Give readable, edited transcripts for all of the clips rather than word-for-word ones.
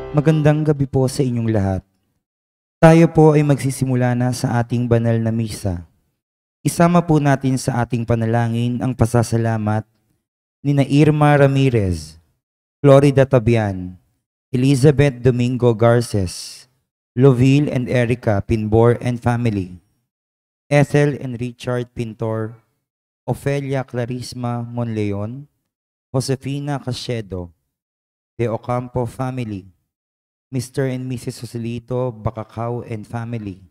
Magandang gabi po sa inyong lahat. Tayo po ay magsisimula na sa ating banal na misa. Isama po natin sa ating panalangin ang pasasalamat ni na Irma Ramirez, Florida Tabian, Elizabeth Domingo Garces, Loville and Erica Pinbor and family, Ethel and Richard Pintor, Ofelia Clarisma Monleon, Josefina Cachedo, De Ocampo family, Mr. and Mrs. Joselito Bacacao and family,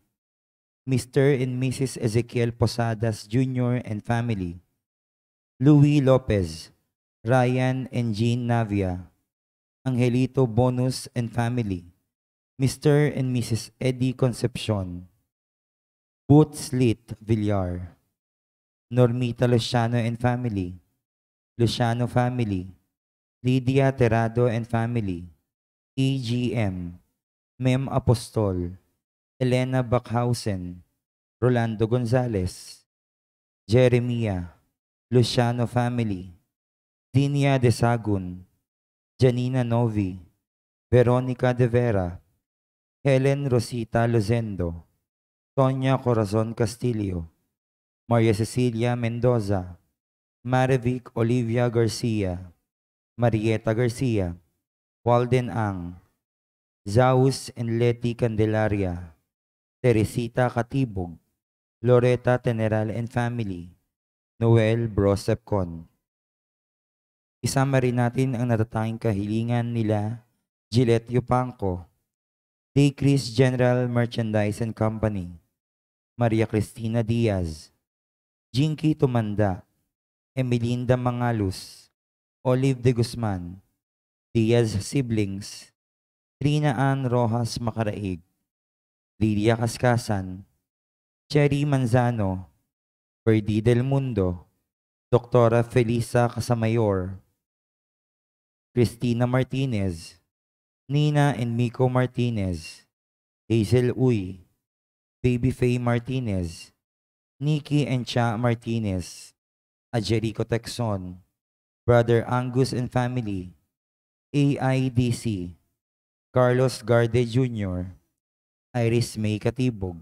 Mr. and Mrs. Ezekiel Posadas Jr. and family, Louis Lopez, Ryan and Jean Navia, Angelito Bonus and family, Mr. and Mrs. Eddie Concepcion, Boots Lit Villar, Normita Luciano and family, Luciano family, Lydia Terrado and family, EGM, Mem Apostol, Elena Backhausen, Rolando Gonzalez, Jeremia, Luciano family, Dinia de Sagun, Janina Novi, Veronica de Vera, Helen Rosita Lozendo, Tonya Corazon Castillo, Maria Cecilia Mendoza, Marivic Olivia Garcia, Marieta Garcia, Walden Ang, Zaus and Leti Candelaria, Teresita Katibog, Loretta Teneral and family, Noel Brosepcon. Isama rin natin ang natatanging kahilingan nila Gillette Yupanco, Day Chris General Merchandise and Company, Maria Cristina Diaz, Jinky Tumanda, Emelinda Mangalus, Olive de Guzman, Diaz Siblings, Trina Ann Rojas Macaraig, Lilia Kaskasan, Cherry Manzano, Ferdy Del Mundo, Doktora Felisa Casamayor, Cristina Martinez, Nina and Miko Martinez, Hazel Uy, Baby Faye Martinez, Nikki and Cha Martinez, Ajerico Texon, Brother Angus and family, AIDC, Carlos Garde Jr., Iris May Katibog,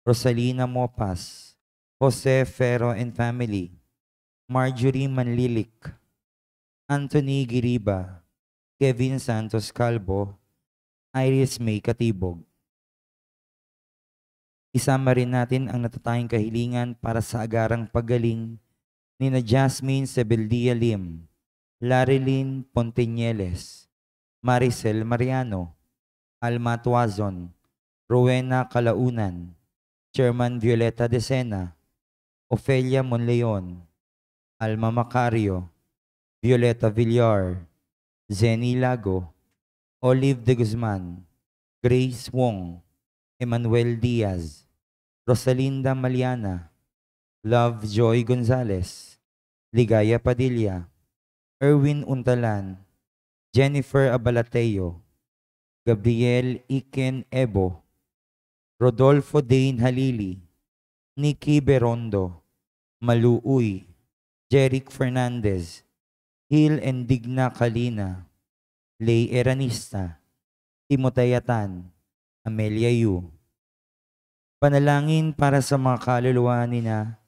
Rosalina Mopas, Jose Ferro and family, Marjorie Manlilik, Anthony Giriba, Kevin Santos Calvo, Iris May Katibog. Isama rin natin ang natatanging kahilingan para sa agarang paggaling ni na Jasmine Sebeldia Lim, Larilyn Ponteñeles, Maricel Mariano, Alma Tuazon, Rowena Calaunan, Chairman Violeta Decena, Ofelia Monleon, Alma Macario, Violeta Villar, Zenny Lago, Olive de Guzman, Grace Wong, Emmanuel Diaz, Rosalinda Maliana, Love Joy Gonzalez, Ligaya Padilla, Erwin Untalan, Jennifer Abalateo, Gabriel Iken Ebo, Rodolfo Dane Halili, Nikki Berondo, Maluuy, Jeric Fernandez, Hil and Digna Kalina, Lay Eranista, Timotayatan, Amelia Yu. Panalangin para sa mga kaluluwa ni na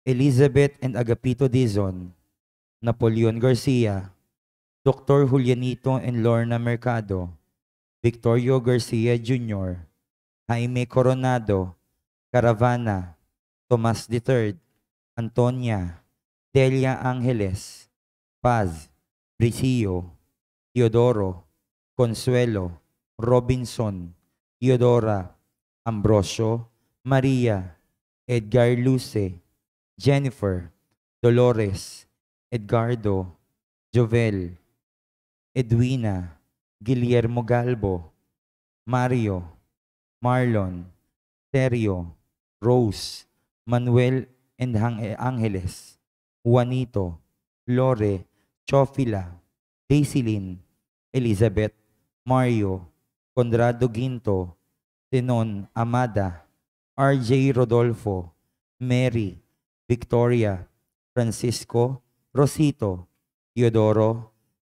Elizabeth and Agapito Dizon, Napoleon Garcia, Dr. Julianito and Lorna Mercado, Victorio Garcia Jr., Jaime Coronado, Caravana, Tomas III, Antonia, Delia Angeles, Paz, Bricio, Teodoro, Consuelo, Robinson, Teodora, Ambrosio, Maria, Edgar Luce, Jennifer, Dolores, Edgardo, Jovel, Edwina, Guillermo Galbo, Mario, Marlon, Terio, Rose, Manuel and Angeles, Juanito, Lore, Chofila, Daisilyn, Elizabeth, Mario, Conrado Ginto, Tenon Amada, RJ Rodolfo, Mary, Victoria, Francisco, Rosito, Teodoro,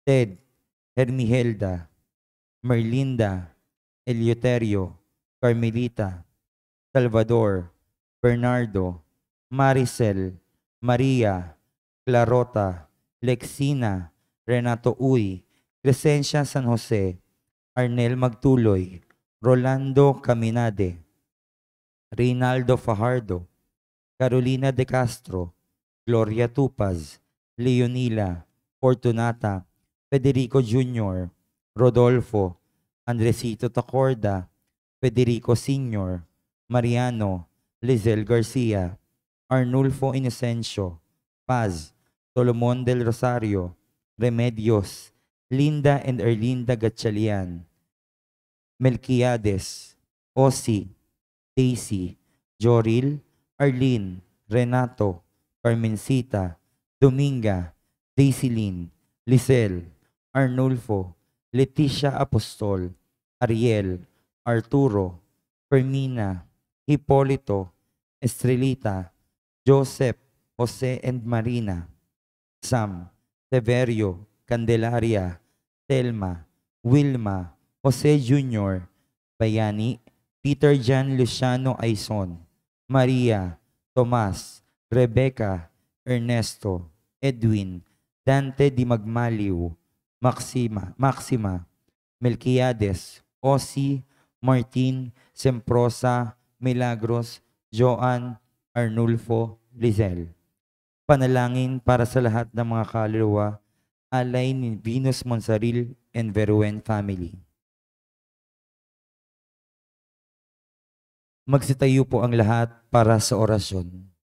Ted, Hermihelda, Merlinda, Eleuterio, Carmelita, Salvador, Bernardo, Maricel, Maria, Clarota, Lexina, Renato Uy, Crescencia San Jose, Arnel Magtuloy, Rolando Caminade, Reynaldo Fajardo, Carolina de Castro, Gloria Tupaz, Leonila, Fortunata, Federico Jr., Rodolfo, Andresito Tacorda, Federico Sr., Mariano, Lizel Garcia, Arnulfo Inocencio, Paz, Solomon del Rosario, Remedios, Linda and Erlinda Gatchalian, Melquiades, Osi, Daisy, Joril, Arlene, Renato, Carmencita, Dominga, Daisylin, Lisel, Arnulfo, Leticia Apostol, Ariel, Arturo, Fermina, Hipolito, Estrelita, Joseph, Jose and Marina, Sam, Severio, Candelaria, Telma, Wilma, Jose Jr., Bayani, Peter Jan Luciano Aison, Maria, Tomas, Rebecca, Ernesto, Edwin, Dante Di Magmaliw, Maxima, Melquiades, Osi, Martin, Semprosa, Milagros, Joan, Arnulfo, Lizel. Panalangin para sa lahat ng mga kaluluwa, alay ni Venus Monsaril and Veruen family. Magsitayo po ang lahat para sa orasyon.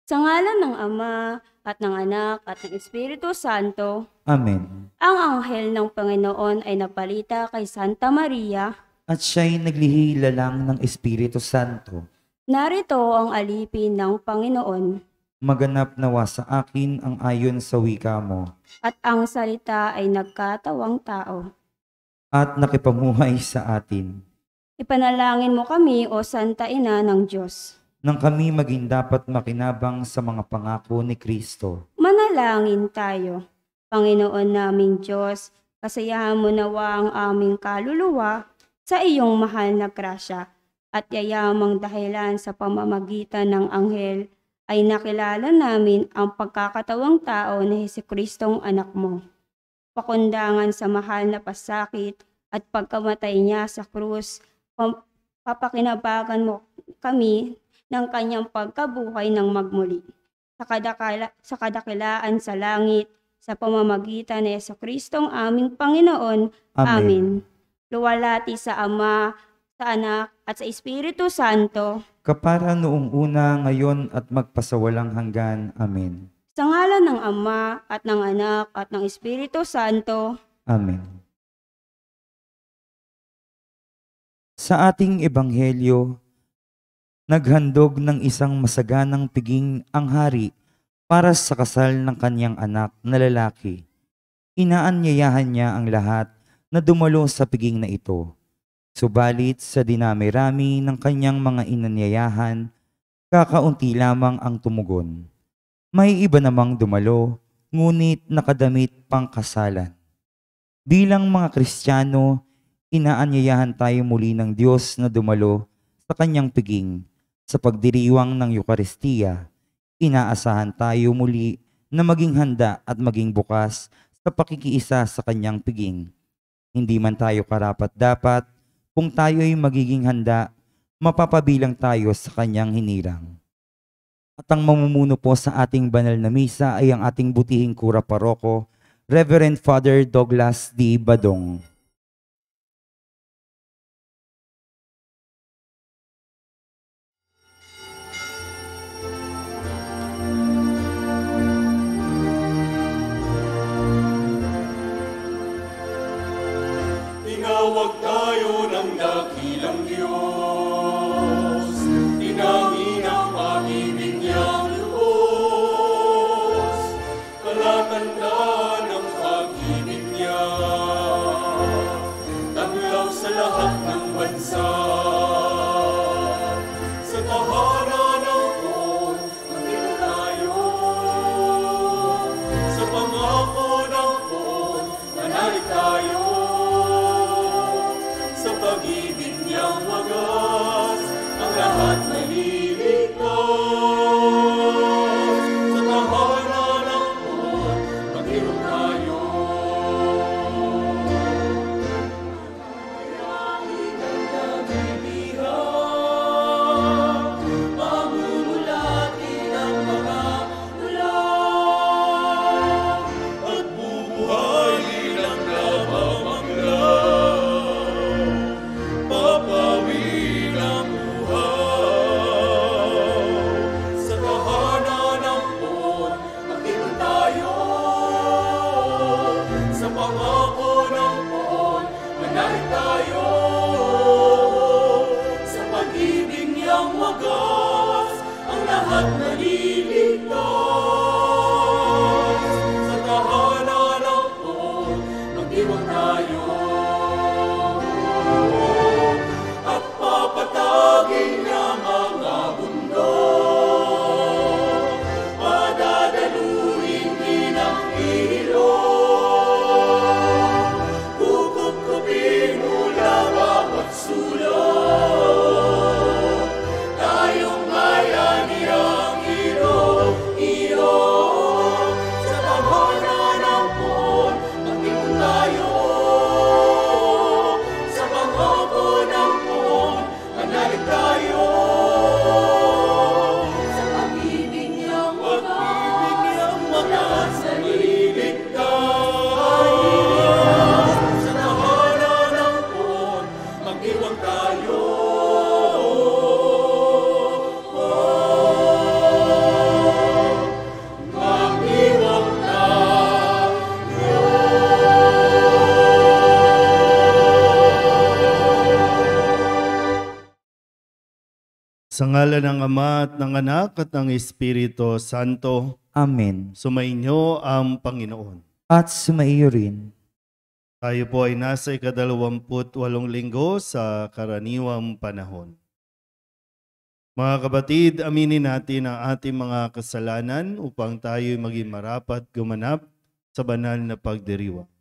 Sa ngalan ng Ama, at ng Anak, at ng Espiritu Santo, Amen. ang anghel ng Panginoon ay napalita kay Santa Maria. At siya'y naglihilalang ng Espiritu Santo. Narito ang alipin ng Panginoon, Maganap nawa sa akin ang ayon sa wika mo, at ang salita ay nagkatawang tao. at nakipamuhay sa atin. Ipanalangin mo kami, O Santa Ina ng Diyos. Nang kami maging dapat makinabang sa mga pangako ni Kristo. Manalangin tayo. Panginoon naming Diyos, kasayahan mo nawa ang aming kaluluwa sa iyong mahal na grasya, at yayamang dahilan sa pamamagitan ng anghel ay nakilala namin ang pagkakatawang tao ni Jesucristong anak mo. Pakundangan sa mahal na pasakit at pagkamatay niya sa krus, papakinabangan mo kami ng kanyang pagkabuhay ng magmuli. Sa kadakilaan sa langit, sa pamamagitan ni Jesucristong aming Panginoon. Amen. Luwalhati sa Ama, sa Anak, at sa Espiritu Santo. Kapara noong una, ngayon at magpasawalang hanggan. Amen. Sa ngalan ng Ama, at ng Anak, at ng Espiritu Santo. Amen. Sa ating ebanghelyo, naghandog ng isang masaganang piging ang hari para sa kasal ng kanyang anak na lalaki. Inaanyayahan niya ang lahat na dumalo sa piging na ito. Subalit sa dinami-rami ng kanyang mga inanyayahan, kakaunti lamang ang tumugon. May iba namang dumalo, ngunit nakadamit pang kasalan. Bilang mga Kristiyano, inaanyayahan tayo muli ng Diyos na dumalo sa kanyang piging. Sa pagdiriwang ng Eukaristiya, inaasahan tayo muli na maging handa at maging bukas sa pakikiisa sa kanyang piging. Hindi man tayo karapat-dapat, kung tayo'y magiging handa, mapapabilang tayo sa kanyang hinirang. At ang mamumuno po sa ating banal na misa ay ang ating butihing kura paroko, Reverend Father Douglas D. Badong. Tinawag tayo ng dakilang Diyos, tinangin ang pag-ibig niyang lubos. ang wagas, ang lahat naliligtas. Sa tahanan ng Pon, maghirap tayo. Mayayain ang nagbibihan, mamumulatin ang mga ulan, at bubuhayin ang namamanglaw, papawin ang uhaw. Sa tahanan ng Pon, magtipon tayo. Sa pangako ng Pon, manalig tayo. Sa pag-ibig niyang wagas, ang lahat naliligtas. Sa tahanan ng Pon, magdiwang tayo. At papatagin niya mga bundok, padadaluhin din ang ilog, kukupkupin mula bawat sulok. Tayong bayani ang ilog-ilog. Sa tahanan ng Pon, magtipon tayo. Sa pangako ng Pon, manalig tayo. Sa pag-ibig niyang wagas, naliligtas. Sa tahanan ng Pon, magdiwang tayo. Magdiwang Sa ngalan ng Ama at ng Anak at ng Espiritu Santo, Amen. sumainyo ang Panginoon. At sumaiyo rin. Tayo po ay nasa ika-28 linggo sa karaniwang panahon. Mga kapatid, aminin natin ang ating mga kasalanan upang tayo maging marapat gumanap sa banal na pagdiriwang.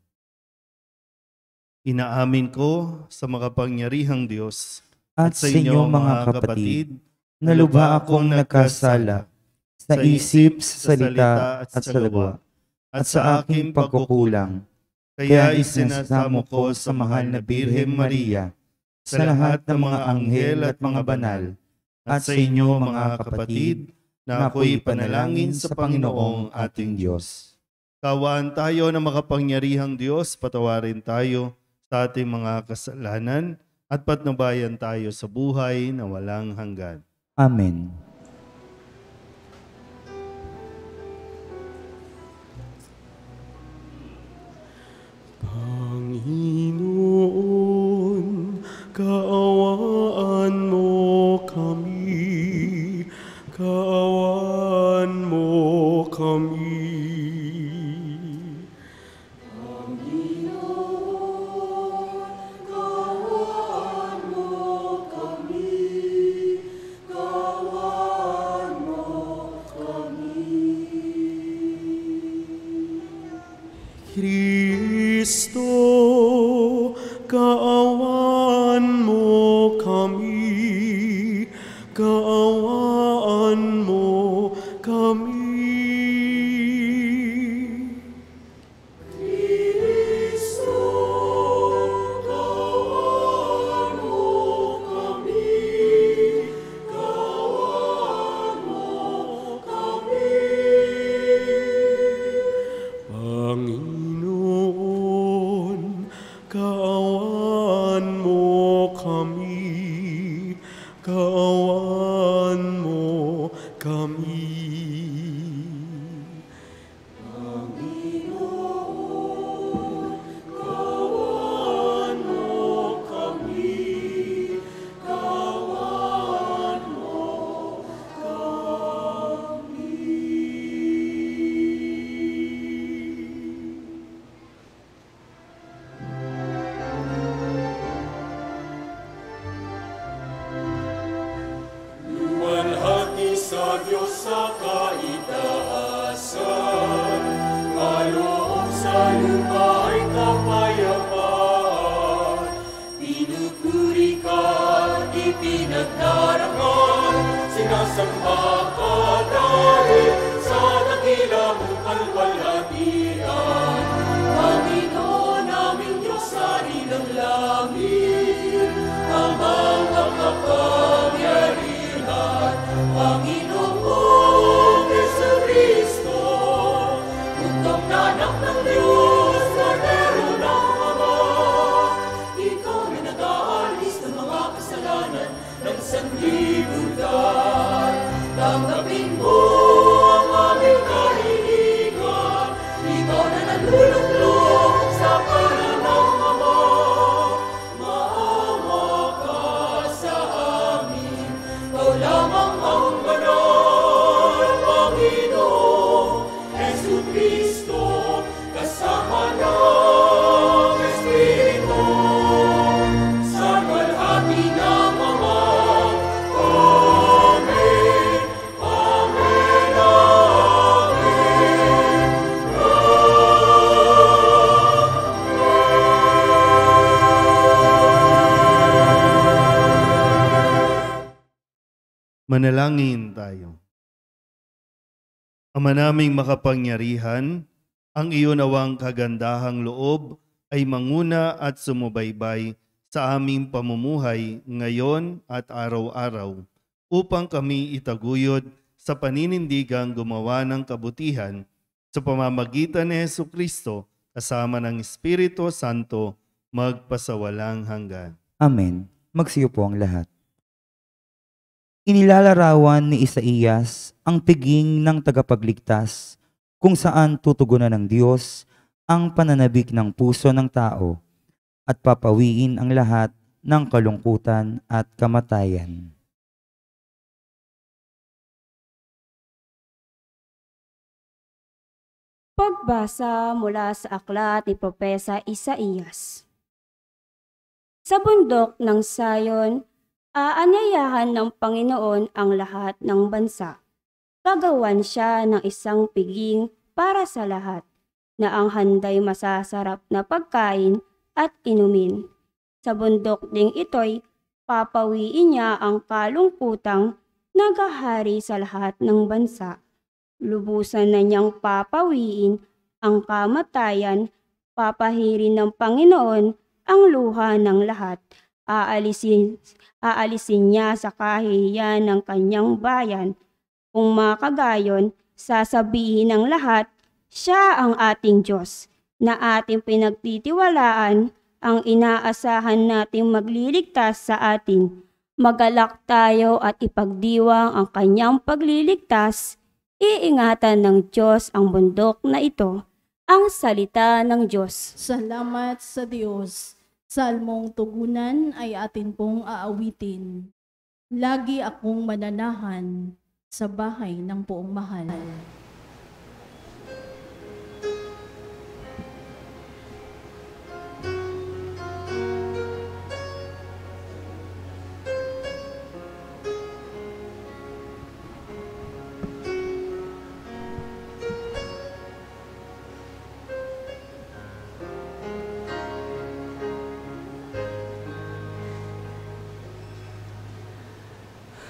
Inaamin ko sa makapangyarihang Diyos At sa inyo mga kapatid, na lubha akong nagkasala sa isip, sa salita at sa gawa, at sa aking pagkukulang. Kaya isinasamo ko sa mahal na Birhen Maria, sa lahat ng mga anghel at mga banal, at sa inyo mga kapatid, na ako'y panalangin sa Panginoong ating Diyos. Kawaan tayo na makapangyarihang Diyos, patawarin tayo sa ating mga kasalanan at patnubayan tayo sa buhay na walang hanggan. Amen. Panginoon, kaawaan mo kami, kaawaan mo kami. Kristo, kaawaan mo kami, kaawaan mo kami. Kristo, kaawaan mo kami, kaawaan mo kami. Panginoon, kaawaan mo kami, kaawaan mo kami. Panginoon, kaawaan mo kami, kaawaan mo kami. Luwalhati sa Diyos sa kaitaasan, kaloob sa lupa ay kapayapaan. Pinupuri ka pinagdarasal, sinasamba ka dahil sa dakila mong kalwalhatian. Panginoon naming Diyos, Hari ng langit, amang makapangyarihan, Panginoong Jesucristo, bugtong na anak ng Diyos, Kordero ng Ama. Ikaw na nag-aalis ng mga kasalanan ng sanlibutan. Tanggapin mo ang aming kahilingan, ikaw na naluluklok sa kanan ng Ama. Maawa ka sa amin, ikaw lamang ang banal, Panginoong Jesucristo, kasama ng Espiritu, sa walhati ng Ama. Amen, amen, amen. Manalangin tayo. Ama naming makapangyarihan, ang iyo nawang kagandahang loob ay manguna at sumubaybay sa aming pamumuhay ngayon at araw-araw, upang kami itaguyod sa paninindigang gumawa ng kabutihan sa pamamagitan ni Jesucristo kasama ng Espiritu Santo magpasawalang hanggan. Amen. Magsiupo ang lahat. Inilalarawan ni Isaías ang piging ng tagapagligtas kung saan tutugunan ng Diyos ang pananabik ng puso ng tao at papawiin ang lahat ng kalungkutan at kamatayan. Pagbasa mula sa aklat ni Propesa Isaías. Sa bundok ng Sayon, aanyayahan ng Panginoon ang lahat ng bansa. Gagawan siya ng isang piging para sa lahat, na ang handay masasarap na pagkain at inumin. Sa bundok ding ito'y papawiin niya ang kalungkutang nagahari sa lahat ng bansa. Lubusan na niyang papawiin ang kamatayan, papahirin ng Panginoon ang luha ng lahat. Aalisin niya sa kahihiyan ng kanyang bayan. Kung makagayon, sasabihin ng lahat, siya ang ating Diyos, na ating pinagtitiwalaan, ang inaasahan nating magliligtas sa atin. Magalak tayo at ipagdiwang ang kanyang pagliligtas. Iingatan ng Diyos ang bundok na ito, ang salita ng Diyos. Salamat sa Diyos. Salmong tugunan ay atin pong aawitin. Lagi akong mananahan sa bahay ng poong mahal.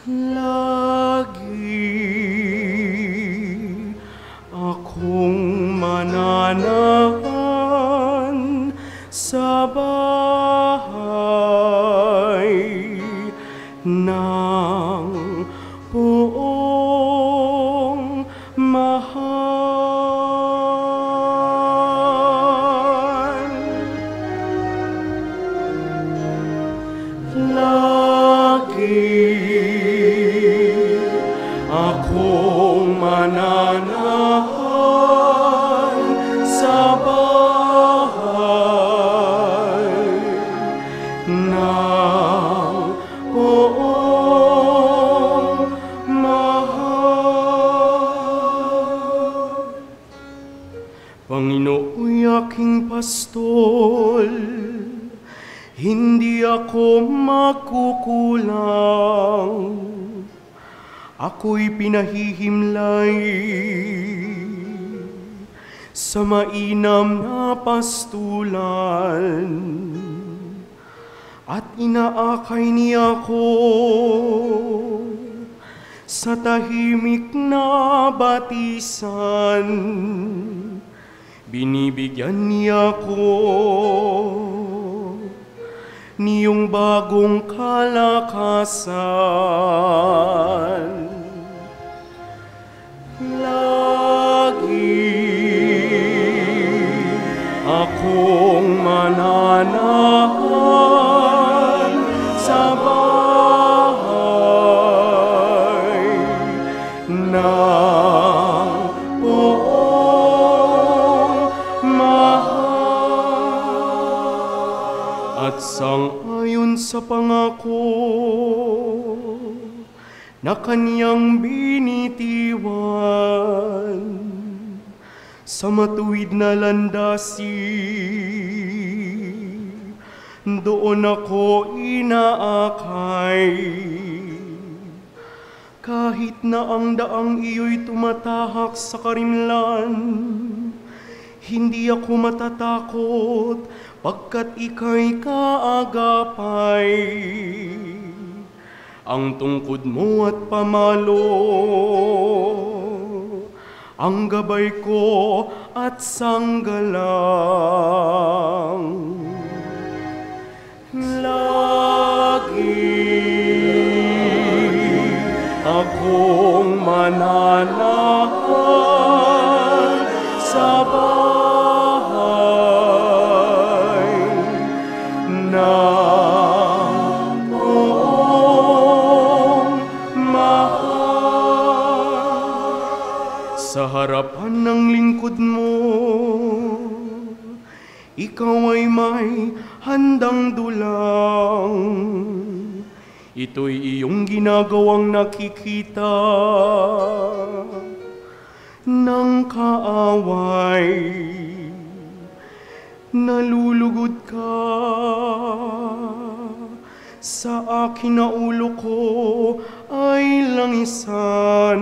Lagi akong mananahan sa bahay ng poong mahal. Lagi akong mananahan sa bahay ng poong mahal. Panginooy aking pastol, hindi ako magkukulang. Ako'y pinahihimlay sa mainam na pastulan at Inaakay niya ko sa tahimik na batisan. Binibigyan niya ko niyong bagong kalakasan. Lagi akong mananahan sa bahay ng poong mahal. At sang-ayon sa pangako na kanyang binitiwan, sa matuwid na landasin, doon ako inaakay. Kahit na ang daang iyo'y tumatahak sa karimlan, hindi ako matatakot pagkat ika'y kaagapay. Ang tungkod mo at pamalo, ang gabay ko at sanggalang. Lagi akong mananahan sa bahay ng poong mahal. Sa harapan ng lingkod mo, ikaw ay may handang dulang. Ito'y iyong ginagawang nakikita ng kaaway. Nalulugod ka sa akin na ulo ko ay langisan,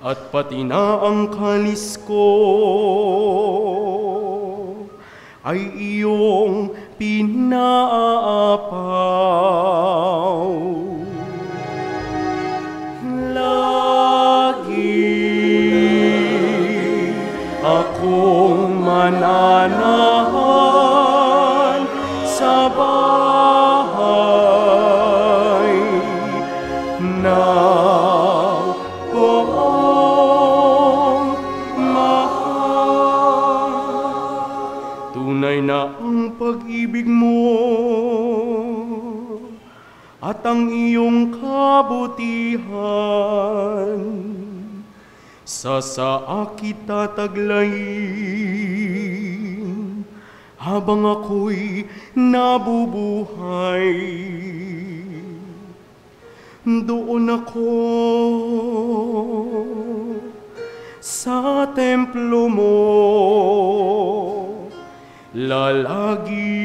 at pati na ang kalis ko ay iyong pinaapaw. Lagi akong mananahan sa bahay ng poong mahal. Tunay na ang pag-ibig mo at ang iyong kabutihan sa saakit tataglayin habang ako'y nabubuhay. Doon ako sa templo mo lalagi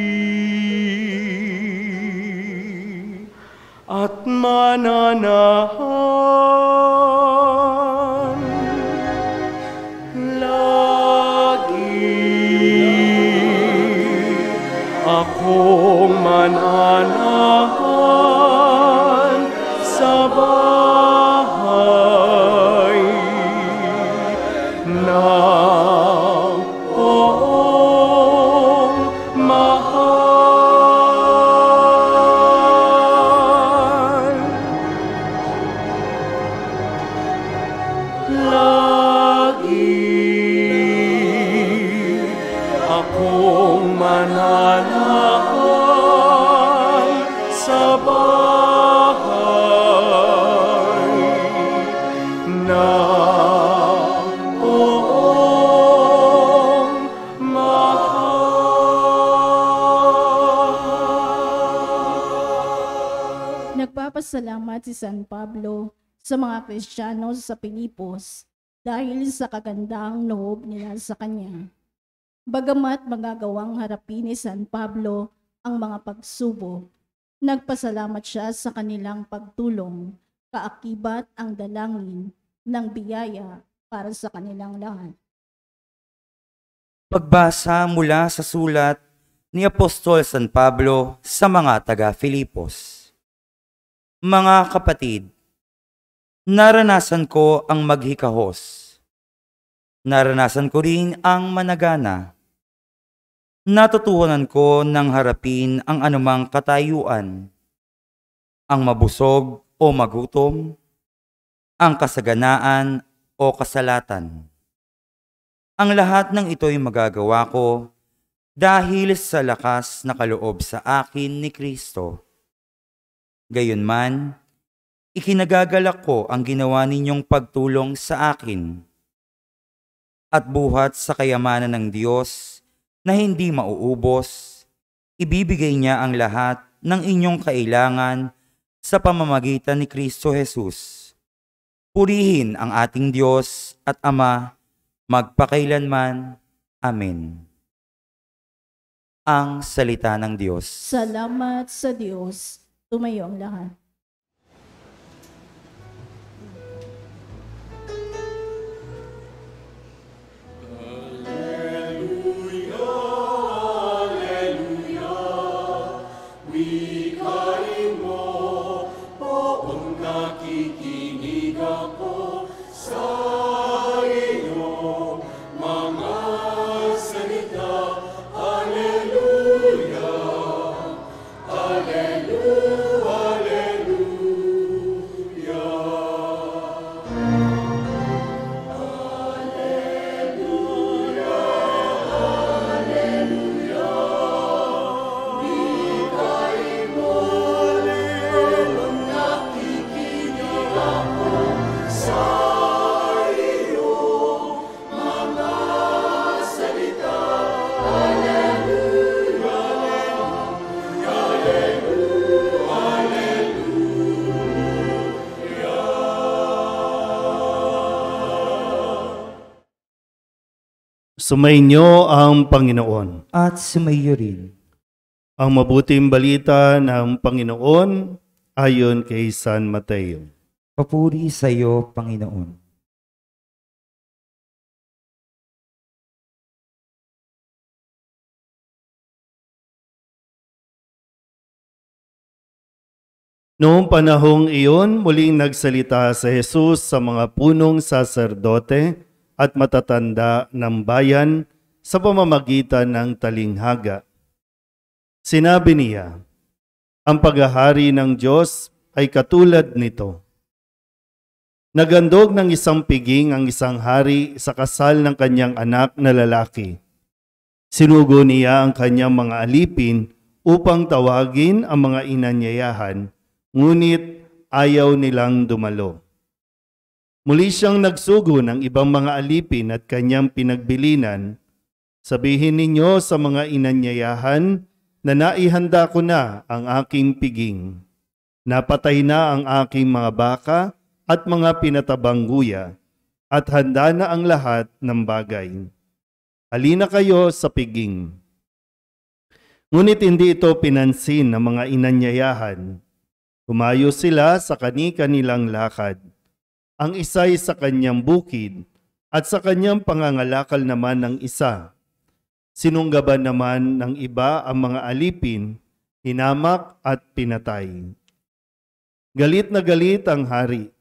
at mananahan. Lagi akong mananahan sa bahay ng poong mahal. Lagi akong mananahan sa bahay ng poong mahal. Nagpapasalamat si San Pablo sa mga Kristiyano sa Pilipos dahil sa kagandang loob nila sa kanya. Bagamat magagawang harapin ni San Pablo ang mga pagsubok, nagpasalamat siya sa kanilang pagtulong, kaakibat ang dalangin ng biyaya para sa kanilang lahat. Pagbasa mula sa sulat ni Apostol San Pablo sa mga taga-Filipos. Mga kapatid, naranasan ko ang maghikahos. Naranasan ko rin ang managana. Natutuhanan ko ng harapin ang anumang katayuan, ang mabusog o magutom, ang kasaganaan o kasalatan. Ang lahat ng ito'y magagawa ko dahil sa lakas na kaloob sa akin ni Kristo. Gayunman, ikinagagalak ko ang ginawa ninyong pagtulong sa akin at buhat sa kayamanan ng Diyos na hindi mauubos, ibibigay niya ang lahat ng inyong kailangan sa pamamagitan ni Kristo Jesus. Purihin ang ating Diyos at Ama, magpakailanman. Amen. Ang salita ng Diyos. Salamat sa Diyos. Tumayo ang lahat. Sumainyo ang Panginoon. At sumayo rin. Ang mabuting balita ng Panginoon ayon kay San Mateo. Papuri sa iyo, Panginoon. Noong panahong iyon, muling nagsalita si Jesus sa mga punong saserdote at matatanda ng bayan sa pamamagitan ng talinghaga. Sinabi niya, ang paghahari ng Diyos ay katulad nito. Nagandog ng isang piging ang isang hari sa kasal ng kanyang anak na lalaki. Sinugo niya ang kanyang mga alipin upang tawagin ang mga inanyayahan, ngunit ayaw nilang dumalo. Muli siyang nagsugo ng ibang mga alipin at kanyang pinagbilinan. Sabihin ninyo sa mga inanyayahan na naihanda ko na ang aking piging. Napatay na ang aking mga baka at mga pinatabang guya, at handa na ang lahat ng bagay. Halina kayo sa piging. Ngunit hindi ito pinansin ng mga inanyayahan. Humayo sila sa kani-kanilang lakad. Ang isa'y sa kanyang bukid, at sa kanyang pangangalakal naman ng isa. Sinunggaban naman ng iba ang mga alipin, hinamak at pinatay. Galit na galit ang hari.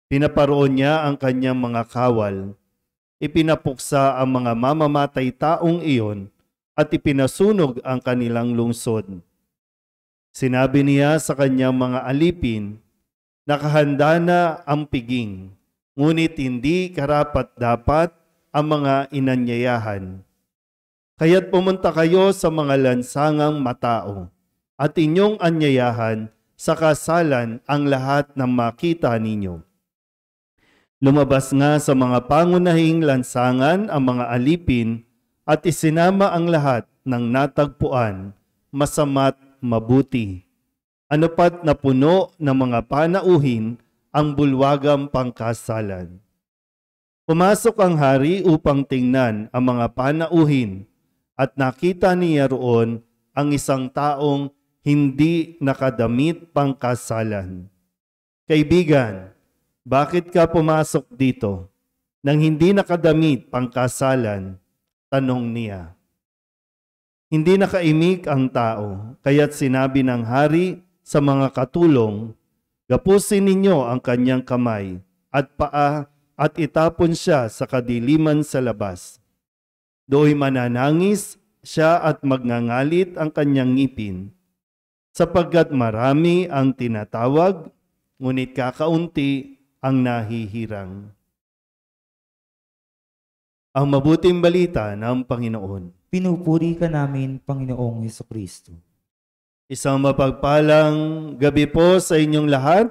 Pinaparoon niya ang kanyang mga kawal. Ipinapuksa ang mga mamamatay taong iyon at ipinasunog ang kanilang lungsod. Sinabi niya sa kanyang mga alipin, nakahanda na ang piging, ngunit hindi karapat-dapat ang mga inanyayahan. Kaya't pumunta kayo sa mga lansangang matao at inyong anyayahan sa kasalan ang lahat ng makita ninyo. Lumabas nga sa mga pangunahing lansangan ang mga alipin at isinama ang lahat ng natagpuan, masama't mabuti. Ano pat na puno ng mga panauhin ang bulwagang pangkasalan. Pumasok ang hari upang tingnan ang mga panauhin at nakita niya roon ang isang taong hindi nakadamit pangkasalan. Kaibigan, bakit ka pumasok dito nang hindi nakadamit pangkasalan? Tanong niya. Hindi nakaimik ang tao, kaya't sinabi ng hari sa mga katulong, gapusin ninyo ang kanyang kamay at paa at itapon siya sa kadiliman sa labas. Do'y mananangis siya at magngangalit ang kanyang ngipin, sapagkat marami ang tinatawag, ngunit kakaunti ang nahihirang. Ang mabuting balita ng Panginoon. Pinupuri ka namin, Panginoong Hesukristo. Isang mapagpalang gabi po sa inyong lahat.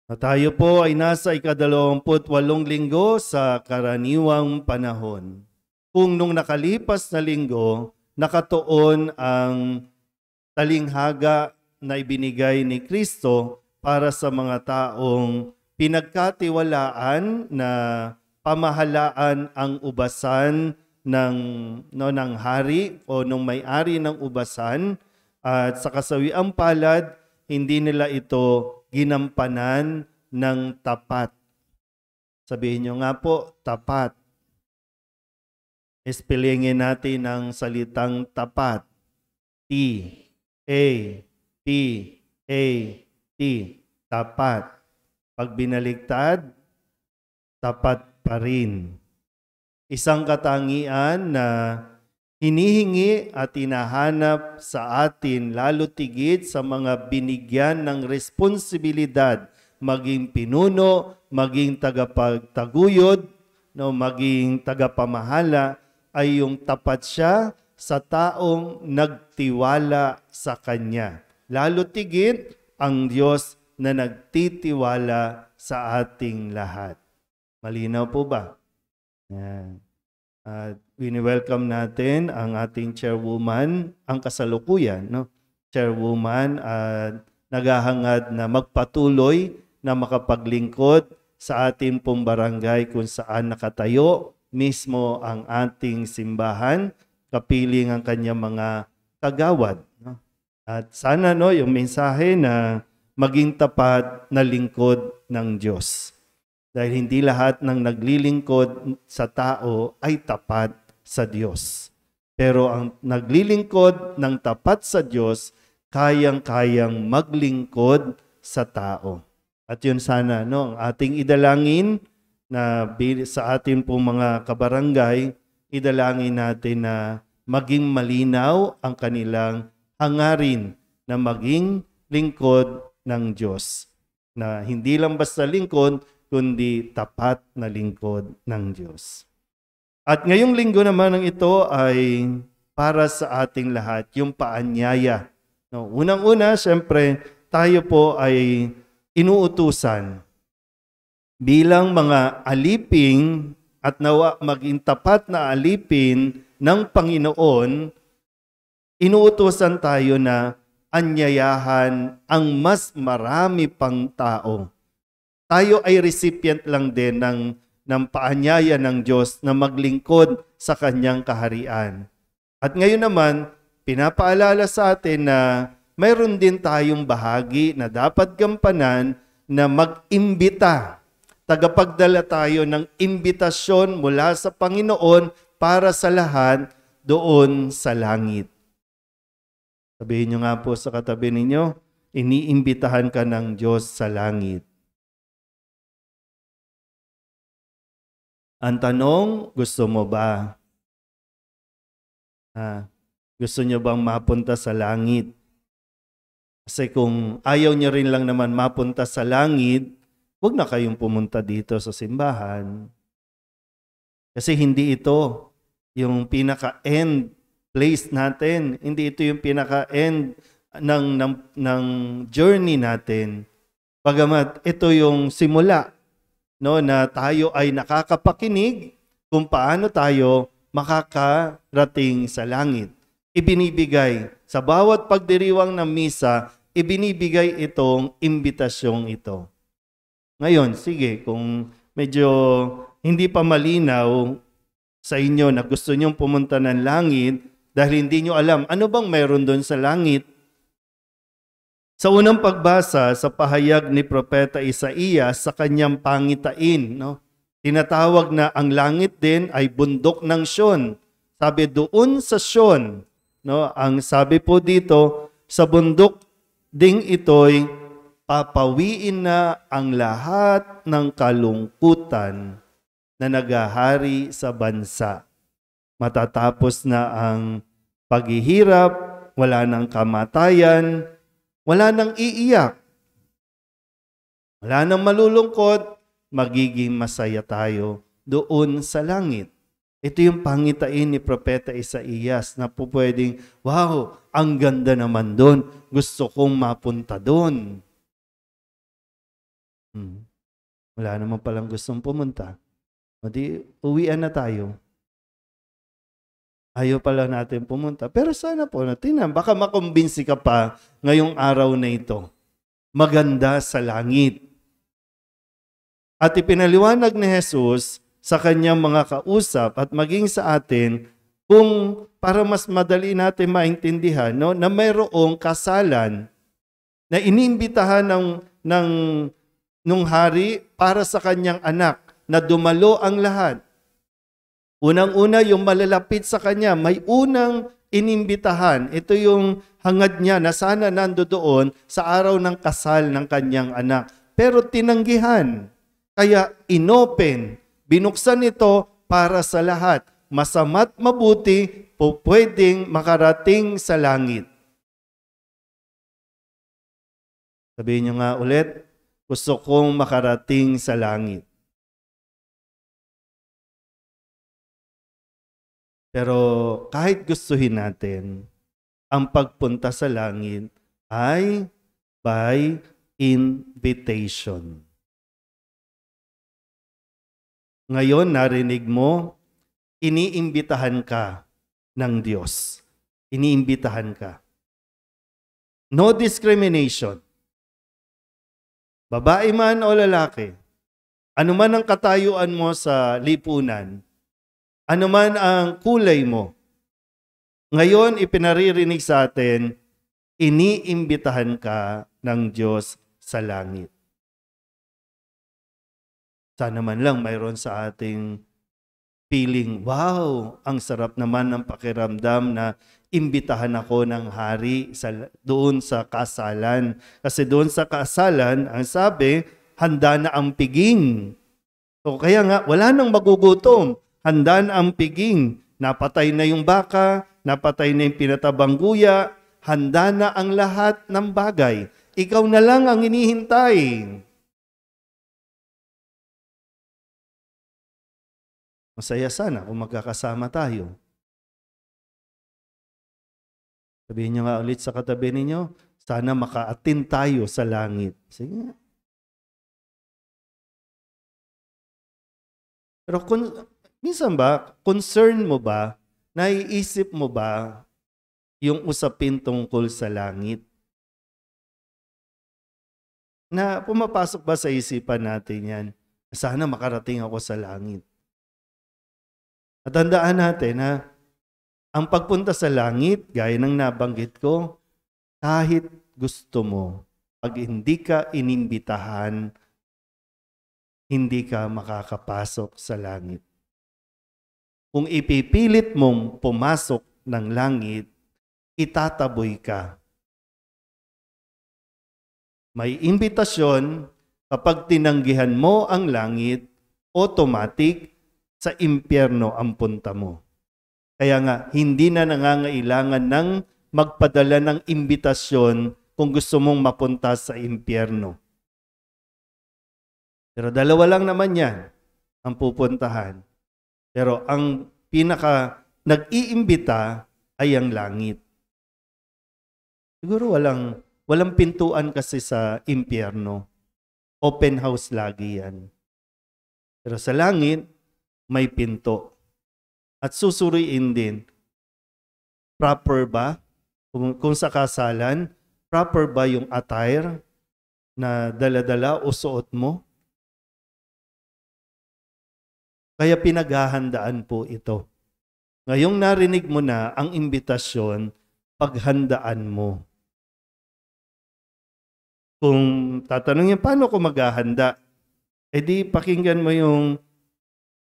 At tayo po ay nasa ika-28 linggo sa karaniwang panahon. Kung nung nakalipas na linggo, nakatuon ang talinghaga na ibinigay ni Kristo para sa mga taong pinagkatiwalaan na pamahalaan ang ubasan ng hari o nung may-ari ng ubasan, at sa kasawiang palad, hindi nila ito ginampanan ng tapat. Sabihin nyo nga po, tapat. Espelingin natin ang salitang tapat. T-A-P-A-T. Tapat. Pag binaligtad, tapat pa rin. Isang katangian na hinihingi at hinahanap sa atin lalo tigit sa mga binigyan ng responsibilidad, maging pinuno, maging tagapagtaguyod, maging tagapamahala, ay yung tapat siya sa taong nagtiwala sa Kanya. Lalo tigit ang Diyos na nagtitiwala sa ating lahat. Malinaw po ba? Yan. At wini-welcome natin ang ating chairwoman, ang kasalukuyan, chairwoman, at naghahangad na magpatuloy na makapaglingkod sa ating pong barangay kung saan nakatayo mismo ang ating simbahan, kapiling ang kanyang mga kagawad. At sana yung mensahe na maging tapat na lingkod ng Diyos. Dahil hindi lahat ng naglilingkod sa tao ay tapat sa Diyos. Pero ang naglilingkod ng tapat sa Diyos, kayang-kayang maglingkod sa tao. At yun sana, ang ating idalangin na sa ating pong mga kabarangay, idalangin natin na maging malinaw ang kanilang hangarin na maging lingkod ng Diyos. Na hindi lang basta lingkod, kundi tapat na lingkod ng Diyos. At ngayong linggo naman ng ito ay para sa ating lahat, yung paanyaya. Unang-una, siyempre, tayo po ay inuutusan bilang mga aliping at nawa maging tapat na alipin ng Panginoon, inuutusan tayo na anyayahan ang mas marami pang tao. Tayo ay recipient lang din ng paanyaya ng Diyos na maglingkod sa Kanyang kaharian. At ngayon naman, pinapaalala sa atin na mayroon din tayong bahagi na dapat gampanan na mag-imbita. Tagapagdala tayo ng imbitasyon mula sa Panginoon para sa lahat doon sa langit. Sabihin nyo nga po sa katabi ninyo, iniimbitahan ka ng Diyos sa langit. Ang tanong, gusto mo ba? Gusto nyo bang mapunta sa langit? Kasi kung ayaw nyo rin lang naman mapunta sa langit, huwag na kayong pumunta dito sa simbahan. Kasi hindi ito yung pinaka-end place natin. Hindi ito yung pinaka-end ng journey natin. Bagamat ito yung simula, na tayo ay nakakapakinig kung paano tayo makakarating sa langit. Ibinibigay sa bawat pagdiriwang ng misa, ibinibigay itong imbitasyong ito. Ngayon, sige, kung medyo hindi pa malinaw sa inyo na gusto nyong pumunta ng langit dahil hindi nyo alam ano bang mayroon doon sa langit, sa unang pagbasa sa pahayag ni Propeta Isaías sa kanyang pangitain, tinatawag na ang langit din ay bundok ng Siyon. sabi doon sa Sion, no? Ang sabi po dito, sa bundok ding ito'y papawiin na ang lahat ng kalungkutan na naghahari sa bansa. Matatapos na ang paghihirap, wala nang kamatayan, wala nang iiyak, wala nang malulungkot, magiging masaya tayo doon sa langit. Ito yung pangitain ni Propeta Isaías na po pwedeng, wow, ang ganda naman doon. Gusto kong mapunta doon. Wala naman palang gustong pumunta. O di, uwian na tayo. Ayaw pala natin pumunta. Pero sana po natin, baka makumbinsi ka pa ngayong araw na ito. Maganda sa langit. At ipinaliwanag ni Jesus sa kanyang mga kausap at maging sa atin kung para mas madali natin maintindihan, no, na mayroong kasalan na iniimbitahan nung hari para sa kanyang anak na dumalo ang lahat. Unang-una, yung malalapit sa kanya, may unang inimbitahan. Ito yung hangad niya na sana nandoon sa araw ng kasal ng kanyang anak. Pero tinanggihan. Kaya inopen, binuksan ito para sa lahat. Masama't mabuti po pwedeng makarating sa langit. Sabihin niyo nga ulit, gusto kong makarating sa langit. Pero kahit gustuhin natin, ang pagpunta sa langit ay by invitation. Ngayon, narinig mo, iniimbitahan ka ng Diyos. Iniimbitahan ka. No discrimination. Babae man o lalaki, anuman ang katayuan mo sa lipunan, anuman ang kulay mo, ngayon ipinaririnig sa atin, iniimbitahan ka ng Diyos sa langit. Sana man lang mayroon sa ating feeling, wow, ang sarap naman ng pakiramdam na imbitahan ako ng hari doon sa kasalan. Kasi doon sa kasalan, ang sabi, handa na ang piging. So kaya nga, wala nang magugutom. Handa na ang piging. Napatay na yung baka, napatay na yung pinatabang guya, handa na ang lahat ng bagay. Ikaw na lang ang hinihintay. Masaya sana kung magkakasama tayo. Sabihin niyo nga ulit sa katabi ninyo, sana maka-attend tayo sa langit. Sige nga. Pero minsan ba, concern mo ba, naiisip mo ba yung usapin tungkol sa langit? Na pumapasok ba sa isipan natin yan? Sana makarating ako sa langit. At tandaan natin na ang pagpunta sa langit, gaya ng nabanggit ko, kahit gusto mo, pag hindi ka inimbitahan, hindi ka makakapasok sa langit. Kung ipipilit mong pumasok ng langit, itataboy ka. May imbitasyon, kapag tinanggihan mo ang langit, automatic, sa impyerno ang punta mo. Kaya nga, hindi na nangangailangan ng magpadala ng imbitasyon kung gusto mong mapunta sa impyerno. Pero dalawa lang naman yan ang pupuntahan. Pero ang pinaka nag-iimbita ay ang langit. Siguro walang pintuan kasi sa impyerno. Open house lagi yan. Pero sa langit, may pinto. At susuriin din, proper ba? Kung sa kasalan, proper ba yung attire na dala-dala o suot mo? Kaya pinaghahandaan po ito. Ngayong narinig mo na ang imbitasyon, paghandaan mo. Kung tatanungin, paano ko maghahanda? E di pakinggan mo yung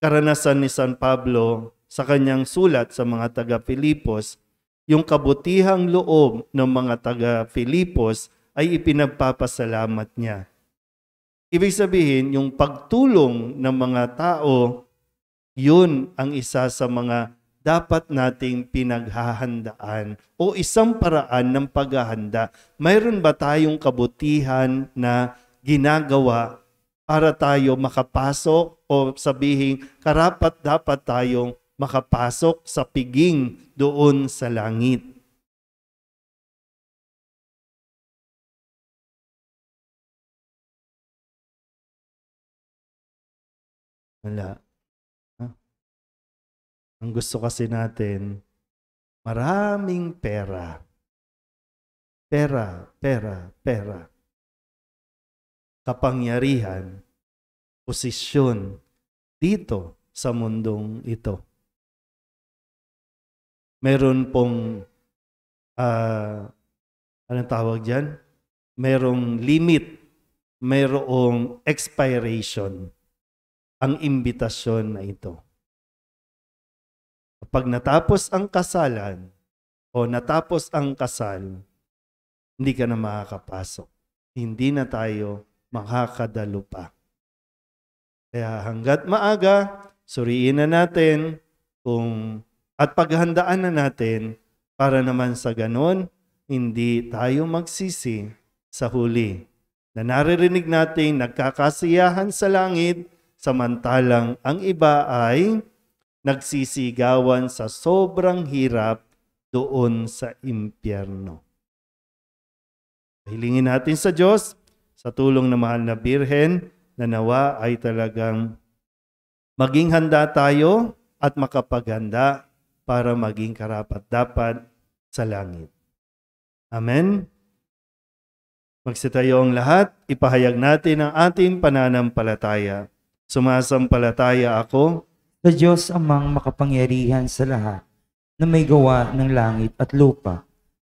karanasan ni San Pablo sa kanyang sulat sa mga taga-Filipos, yung kabutihang loob ng mga taga-Filipos ay ipinagpapasalamat niya. Ibig sabihin, yung pagtulong ng mga tao, yun ang isa sa mga dapat nating pinaghahandaan o isang paraan ng paghahanda. Mayroon ba tayong kabutihan na ginagawa para tayo makapasok o sabihin karapat dapat tayong makapasok sa piging doon sa langit? Wala. Ang gusto kasi natin, maraming pera. Pera, pera, pera. Kapangyarihan, posisyon dito sa mundong ito. Meron pong, anong tawag dyan? Merong limit, merong expiration ang imbitasyon na ito. Kapag natapos ang kasalan o natapos ang kasal, hindi ka na makakapasok. Hindi na tayo makakadalo pa. Kaya hanggat maaga, suriin na natin at paghandaan na natin para naman sa ganon, hindi tayo magsisi sa huli. Na naririnig natin nagkakasiyahan sa langit, samantalang ang iba ay nagsisigawan sa sobrang hirap doon sa impyerno. Hilingin natin sa Diyos, sa tulong ng mahal na Birhen, na nawa ay talagang maging handa tayo at makapaghanda para maging karapat-dapat sa langit. Amen. Magsitayo ang lahat, ipahayag natin ang ating pananampalataya. Sumasampalataya ako Sa Diyos amang makapangyarihan sa lahat, na may gawa ng langit at lupa.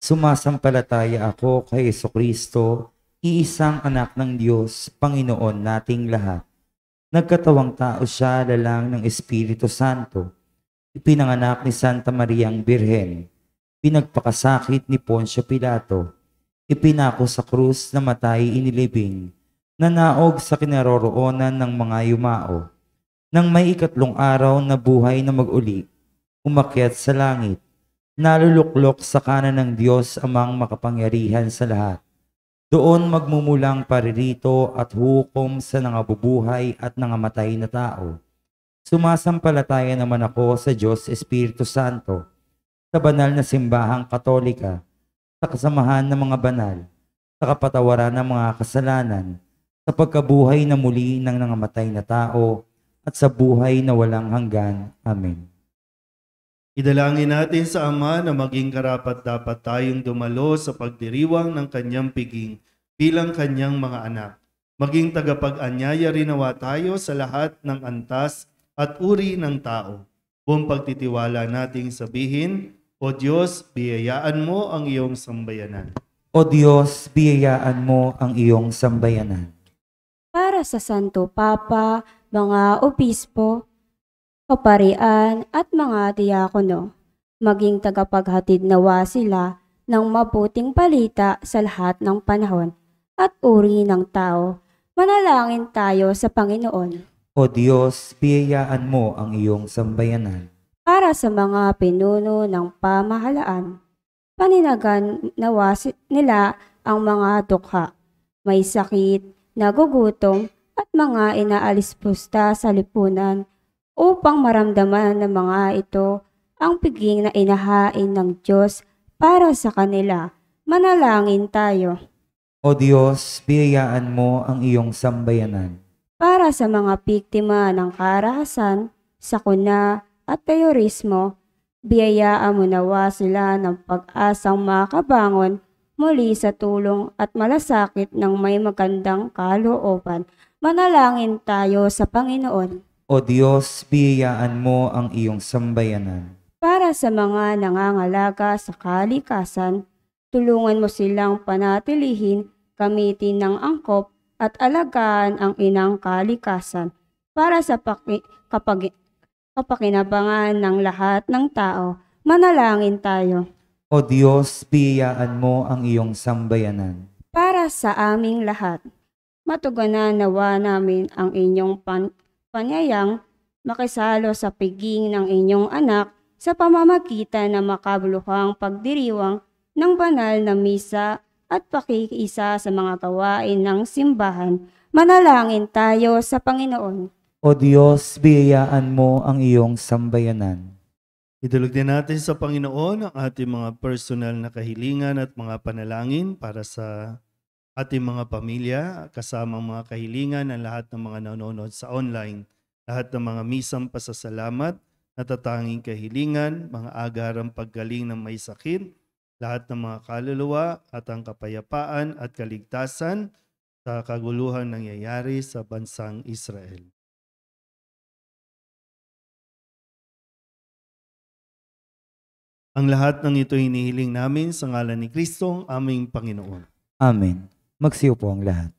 Sumasampalataya ako kay Jesucristo, iisang anak ng Diyos, Panginoon nating lahat. Nagkatawang tao siya lalang ng Espiritu Santo. Ipinanganak ni Santa Mariang Birhen. Pinagpakasakit ni Poncio Pilato. Ipinako sa krus na matay inilibing. Nanaog sa kinaroroonan ng mga yumao. Nang may 3 araw na buhay na mag-uli, umakyat sa langit, naluluklok sa kanan ng Diyos amang makapangyarihan sa lahat. Doon magmumulang paririto at hukom sa nangabubuhay at nangamatay na tao. Sumasampalataya naman ako sa Diyos Espiritu Santo, sa banal na simbahang Katolika, sa kasamahan ng mga banal, sa kapatawaran ng mga kasalanan, sa pagkabuhay na muli ng nangamatay na tao, at sa buhay na walang hanggan. Amen. Idalangin natin sa Ama na maging karapat-dapat tayong dumalo sa pagdiriwang ng kanyang piging bilang kanyang mga anak. Maging tagapag-anyaya rin nawa tayo sa lahat ng antas at uri ng tao. Buong pagtitiwala nating sabihin, O Diyos, biyayaan mo ang iyong sambayanan. O Diyos, biyayaan mo ang iyong sambayanan. Para sa Santo Papa, mga obispo, kaparian at mga diakono, maging tagapaghatid nawa sila ng mabuting balita sa lahat ng panahon at uri ng tao. Manalangin tayo sa Panginoon. O Diyos, biyayaan mo ang iyong sambayanan. Para sa mga pinuno ng pamahalaan, paninagan nawa nila ang mga dukha, may sakit, nagugutom, at mga inaalis pusta sa lipunan upang maramdaman ng mga ito ang piging na inahain ng Diyos para sa kanila. Manalangin tayo. O Diyos, biyayaan mo ang iyong sambayanan. Para sa mga biktima ng karahasan, sakuna at terorismo, biyayaan mo nawa sila ng pag-asang makabangon muli sa tulong at malasakit ng may magandang kalooban. Manalangin tayo sa Panginoon. O Diyos, biyayaan mo ang iyong sambayanan. Para sa mga nangangalaga sa kalikasan, tulungan mo silang panatilihin, gamitin ng angkop at alagaan ang inang kalikasan para sa kapakinabangan ng lahat ng tao. Manalangin tayo. O Diyos, biyayaan mo ang iyong sambayanan. Para sa aming lahat, matugunan nawa namin ang inyong panyayang makisalo sa piging ng inyong anak sa pamamagitan ng makabuluhang pagdiriwang ng banal na misa at pakikiisa sa mga gawain ng simbahan. Manalangin tayo sa Panginoon. O Diyos, biyayaan mo ang iyong sambayanan. Idulog din natin sa Panginoon ang ating mga personal na kahilingan at mga panalangin para sa ating mga pamilya, kasama ang mga kahilingan ng lahat ng mga nanonood sa online, lahat ng mga misang pasasalamat, natatanging kahilingan, mga agarang paggaling ng may sakit, lahat ng mga kaluluwa at ang kapayapaan at kaligtasan sa kaguluhan nangyayari sa bansang Israel. Ang lahat ng ito hinihiling namin sa ngalan ni Kristo, aming Panginoon. Amen. Magsiupo ang lahat.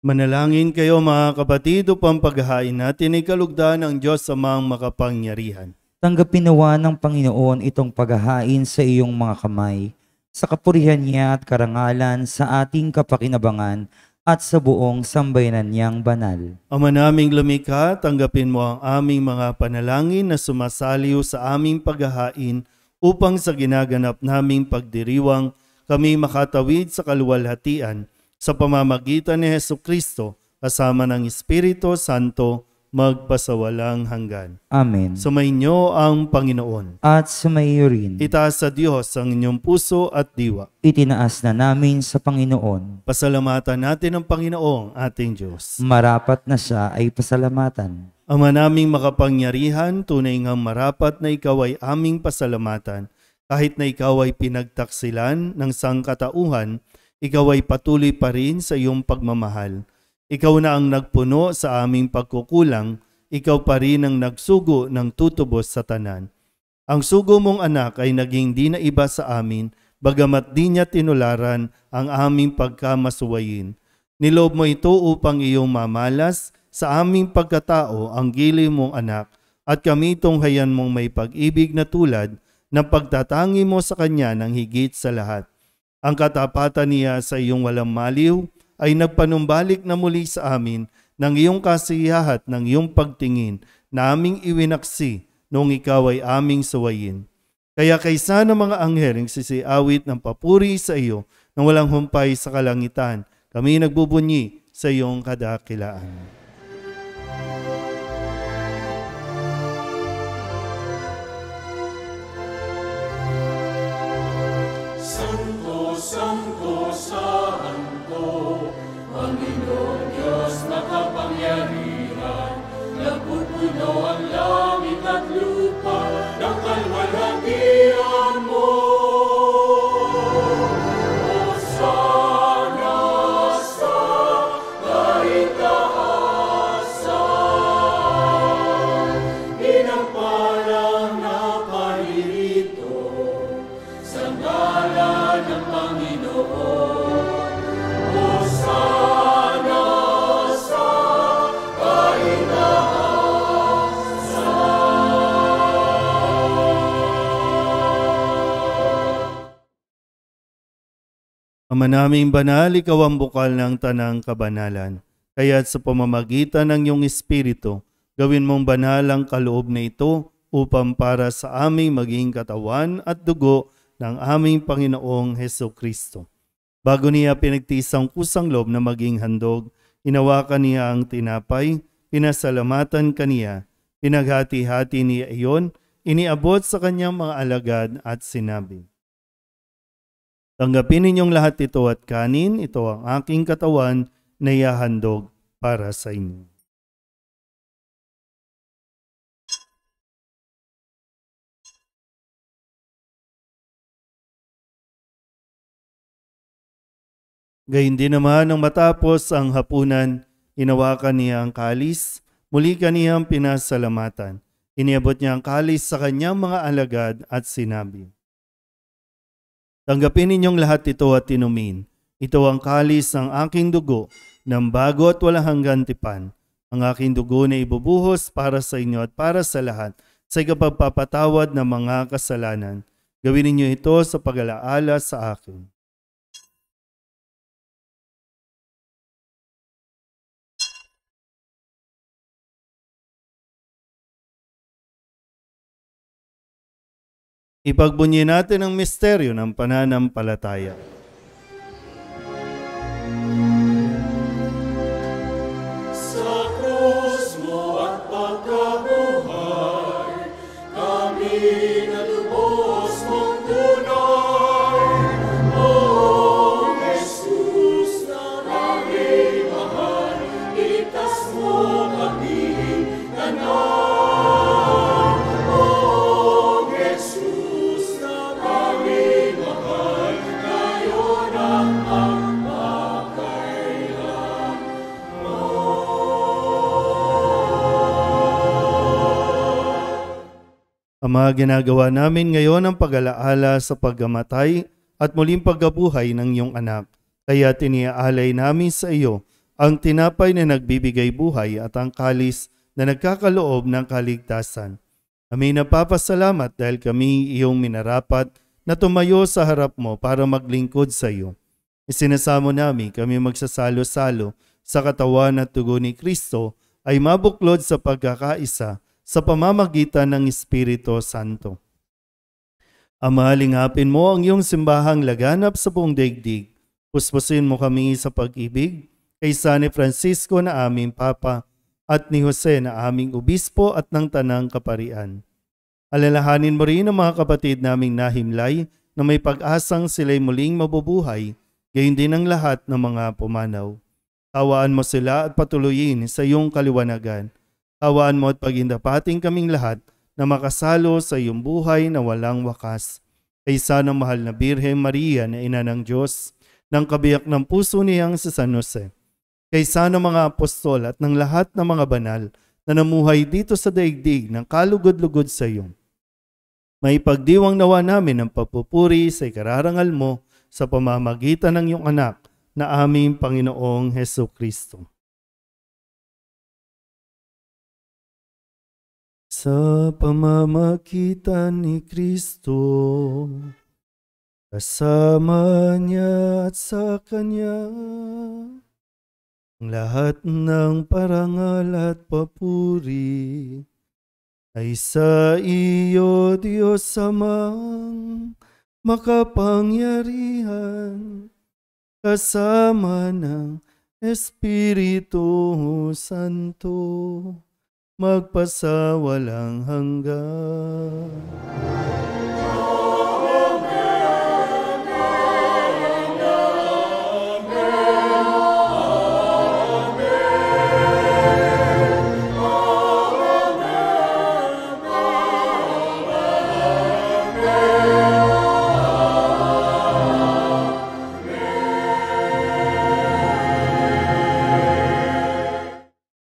Manalangin kayo mga kapatid upang paghahain natin ay kalugdan ng Diyos Amang makapangyarihan. Tanggapin nawa ng Panginoon itong paghahain sa iyong mga kamay, sa kapurihan niya at karangalan sa ating kapakinabangan at sa buong sambayanan niyang banal. Ama naming lumikha, tanggapin mo ang aming mga panalangin na sumasaliw sa aming paghahain upang sa ginaganap naming pagdiriwang kami makatawid sa kaluwalhatian sa pamamagitan ni Hesukristo kasama ng Espiritu Santo magpasawalang hanggan. Amen. Sumainyo ang Panginoon. At sumaiyo rin. Itaas sa Diyos ang inyong puso at diwa. Itinaas na namin sa Panginoon. Pasalamatan natin ang Panginoong ating Diyos. Marapat na siya ay pasalamatan. Ama naming makapangyarihan, tunay ngang marapat na ikaw ay aming pasalamatan. Kahit na ikaw ay pinagtaksilan ng sangkatauhan, ikaw ay patuloy pa rin sa iyong pagmamahal. Ikaw na ang nagpuno sa aming pagkukulang, ikaw pa rin ang nagsugo ng tutubos sa tanan. Ang sugo mong anak ay naging di na iba sa amin, bagamat di niya tinularan ang aming pagkamasuwayin. Nilob mo ito upang iyong mamalas sa aming pagkatao ang gili mong anak, at kami tunghayan mong may pag-ibig na tulad ng pagtatangi mo sa kanya ng higit sa lahat. Ang katapatan niya sa iyong walang maliw ay nagpanumbalik na muli sa amin ng iyong kasiyahat ng iyong pagtingin na aming iwinaksi noong ikaw ay aming suwayin. Kaya kaysa ng mga anghel sisiawit ng papuri sa iyo na walang humpay sa kalangitan, kami nagbubunyi sa iyong kadakilaan. Santo, Santo, Santo, Panginoong Diyos makapangyarihan, napupuno ang langit at lupa ng kalwalhatian mo. Hosana sa kaitaasan, inampalang na paririto sa ngalan ng Panginoon. Hosana sa Ama naming banal, ikaw ang bukal ng tanang kabanalan. Kaya't sa pamamagitan ng iyong Espiritu, gawin mong banal ang kaloob na ito upang para sa aming maging katawan at dugo ng aming Panginoong Hesukristo. Bago niya pinagtisang kusang loob na maging handog, inawakan niya ang tinapay, pinasalamatan kaniya, pinaghati-hati niya iyon, iniabot sa kanyang mga alagad at sinabi, "Tanggapin ninyong lahat ito at kanin, ito ang aking katawan na ihahandog para sa inyo." Gayun din naman nang matapos ang hapunan, inawakan niya ang kalis, muli kaniyang pinasalamatan. Iniabot niya ang kalis sa kanyang mga alagad at sinabi, "Tanggapin ninyong lahat ito at inumin. Ito ang kalis ng aking dugo, ng bago at walang hanggan tipan. Ang aking dugo na ibubuhos para sa inyo at para sa lahat sa ikapagpapatawad ng mga kasalanan. Gawin ninyo ito sa pag-alaala sa akin." Ipagbunyi natin ang misteryo ng pananampalataya. Sa krus mo at pagkabuhay, kami nalubos mong tunay. O Jesus na aming mahal, iligtas mo kaming tanan. O Jesus na aming mahal, ngayon ang magpakailan. Ama, ginagawa namin ngayon ang pag-alaala sa pagkamatay at muling pagkabuhay ng iyong anak. Kaya tiniaalay namin sa iyo ang tinapay na nagbibigay buhay at ang kalis na nagkakaloob ng kaligtasan. Kami napapasalamat dahil kami iyong minarapat na tumayo sa harap mo para maglingkod sa iyo. Isinasamo namin kami magsasalo-salo sa katawan at dugo ni Kristo ay mabuklod sa pagkakaisa sa pamamagitan ng Espiritu Santo. Ama, lingapin mo ang iyong simbahang laganap sa buong daigdig. Puspusin mo kami sa pag-ibig kay San Francisco na aming Papa at ni Jose na aming Obispo at ng Tanang Kaparian. Alalahanin mo rin ang mga kapatid naming nahimlay na may pag-asang sila'y muling mabubuhay, gayon din ang lahat ng mga pumanaw. Tawaan mo sila at patuloyin sa iyong kaliwanagan. Tawaan mo at pagindapating kaming lahat na makasalo sa iyong buhay na walang wakas. Kaysa ng mahal na Birhen Maria na ina ng Diyos, ng kabiyak ng puso niyang si San Jose. Kaysa ng mga apostol at ng lahat ng mga banal na namuhay dito sa daigdig ng kalugod-lugod sa iyo. May pagdiwang nawa namin ang papupuri sa ikararangal mo sa pamamagitan ng iyong anak na aming Panginoong Hesukristo. Sa pamamagitan ni Kristo, kasama niya at sa Kanya, ang lahat ng parangal at papuri ay sa iyo, Diyos Amang makapangyarihan, kasama ng Espiritu Santo, magpasawalang hanggan.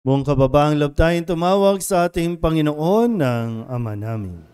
Buong kababaang loob tayong tumawag sa ating Panginoon ng Ama namin.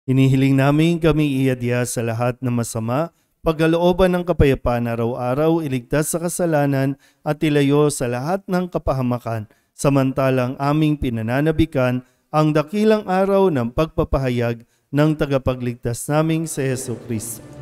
Inihiling namin kami iadya sa lahat ng masama, pagkalooban ng kapayapaan araw-araw, iligtas sa kasalanan at ilayo sa lahat ng kapahamakan, samantalang aming pinananabikan ang dakilang araw ng pagpapahayag ng tagapagligtas naming si Hesus Kristo.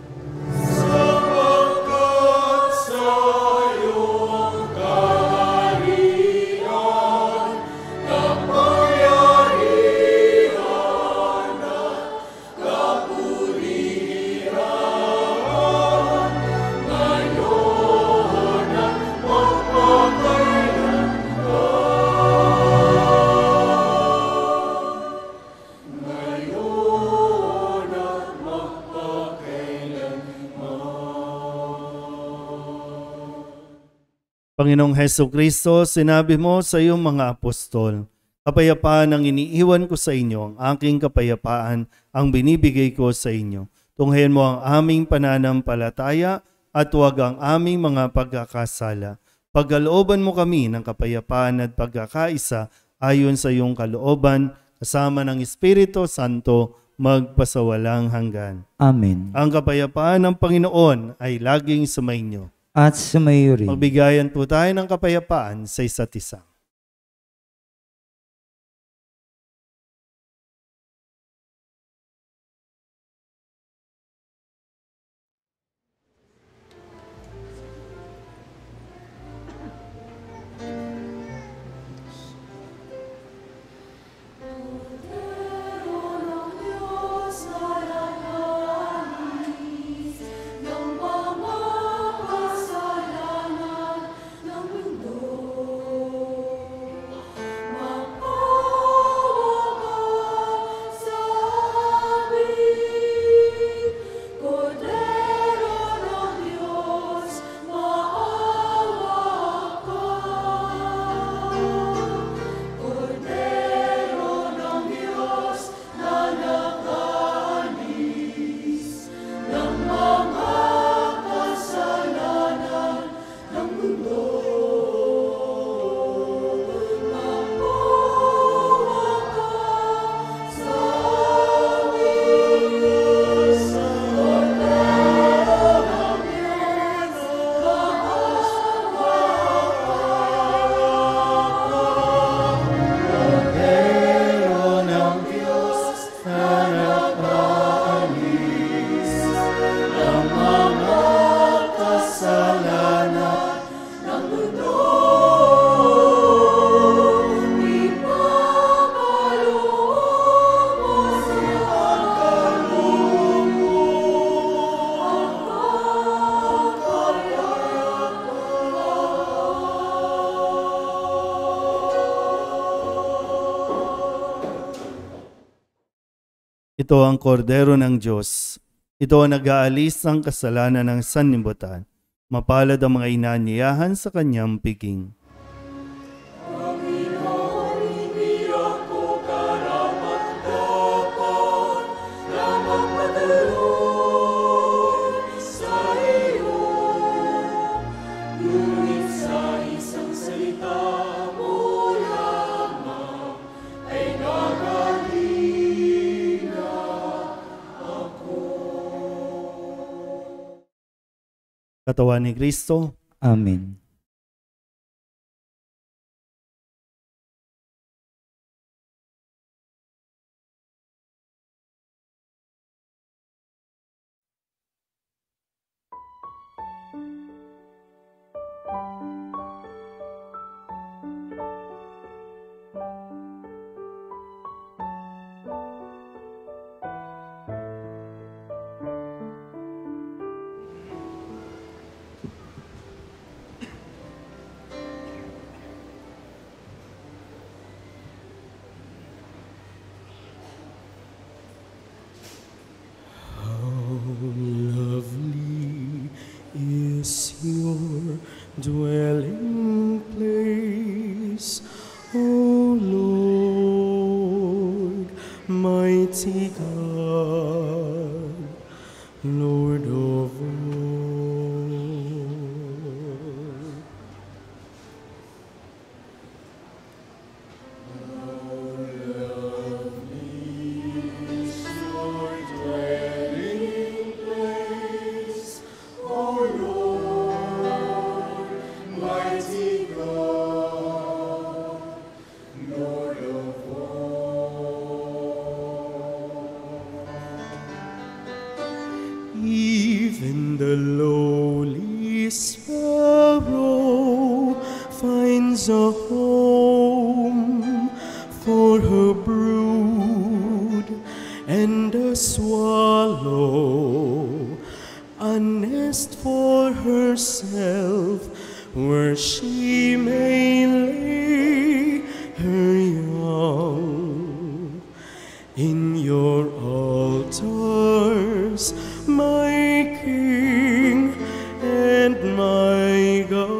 Panginoong Hesus Kristo, sinabi mo sa iyong mga apostol, kapayapaan ang iniiwan ko sa inyo, ang aking kapayapaan ang binibigay ko sa inyo. Tunghayan mo ang aming pananampalataya at huwag ang aming mga pagkakasala. Pagkalooban mo kami ng kapayapaan at pagkakaisa ayon sa iyong kalooban, kasama ng Espiritu Santo, magpasawalang hanggan. Amen. Ang kapayapaan ng Panginoon ay laging sumainyo. At sumayo rin. Magbigayan po tayo ng kapayapaan sa isa't isa. Kasalanan ng mundo. Ito ang kordero ng Diyos. Ito ang nag-aalis ng kasalanan ng sanlibutan. Mapalad ang mga inanyayahan sa kanyang piging. Panginoon, hindi ako karapat-dapat na magpatuloy sa iyo. Ngunit sa isang salita mo lamang ay gagaling na ako. Katawan ni Kristo. Amen. Lovely is your dwelling place, O Lord, mighty God, Lord of all. Even the lowly sparrow finds a home for her brood, and a swallow a nest for herself where she may lay her young. In your altars, my King and my God.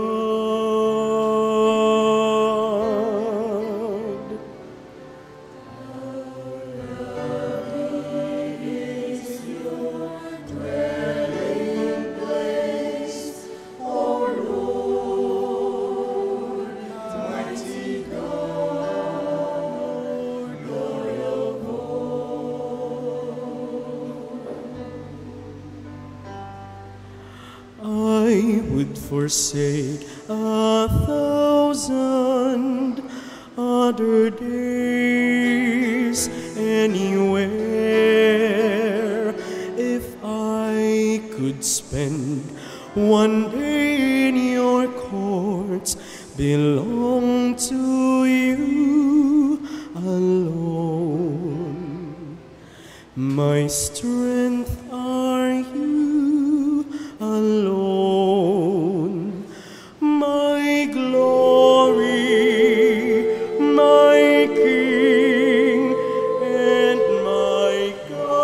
I would forsake 1,000 other days anywhere if I could spend one day in your courts, belong to you alone. My strength are you alone, my glory, my King and my God.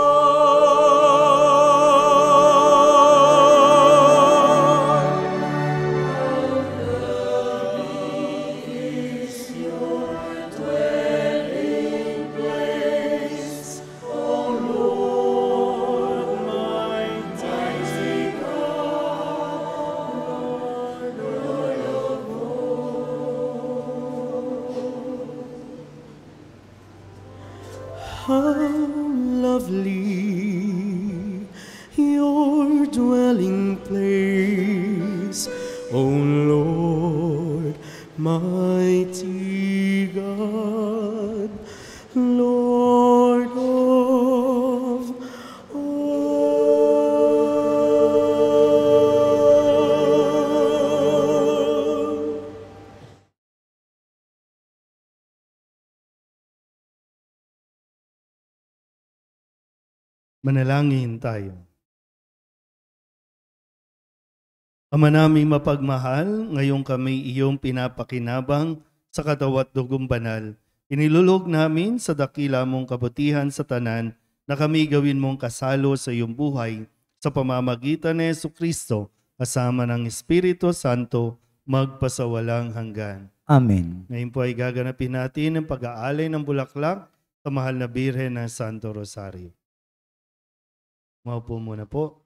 How lovely your dwelling place, O Lord, mighty God, Lord of all. Manalangin tayo. Ama naming mapagmahal, ngayong kami iyong pinapakinabang sa katawat dugong banal, inilulog namin sa dakila mong kabutihan sa tanan na kami gawin mong kasalo sa iyong buhay sa pamamagitan ni Jesucristo kasama ng Espiritu Santo magpasawalang hanggan. Amen. Ngayon po ay gaganapin natin ang pag-aalay ng bulaklak sa mahal na Birhen ng Santo Rosario. Maupo muna po.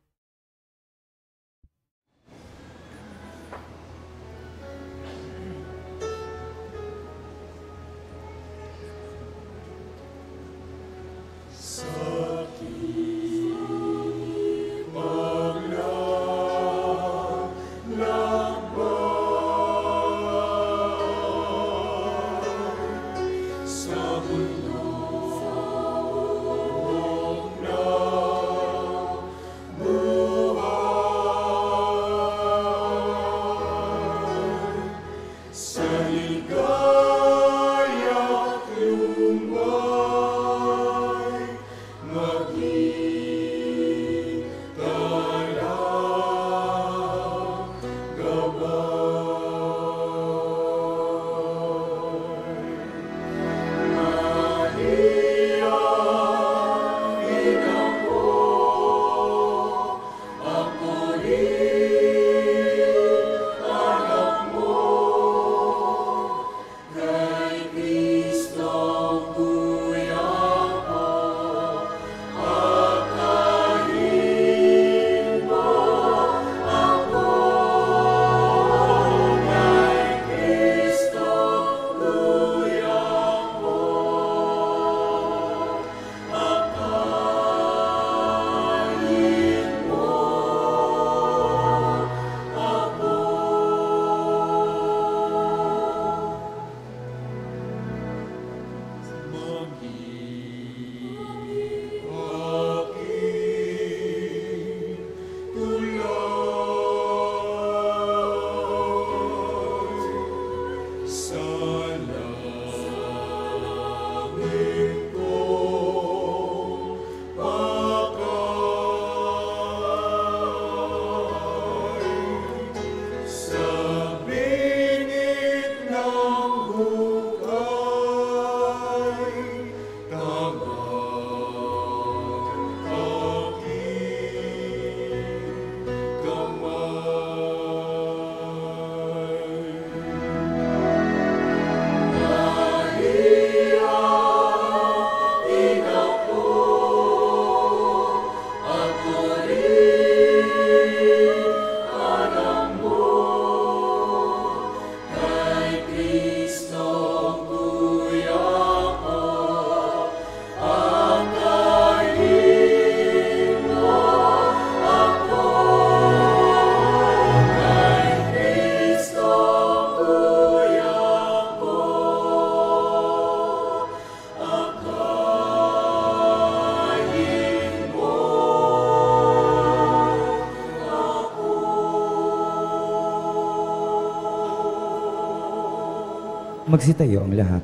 Magsitayo ang lahat.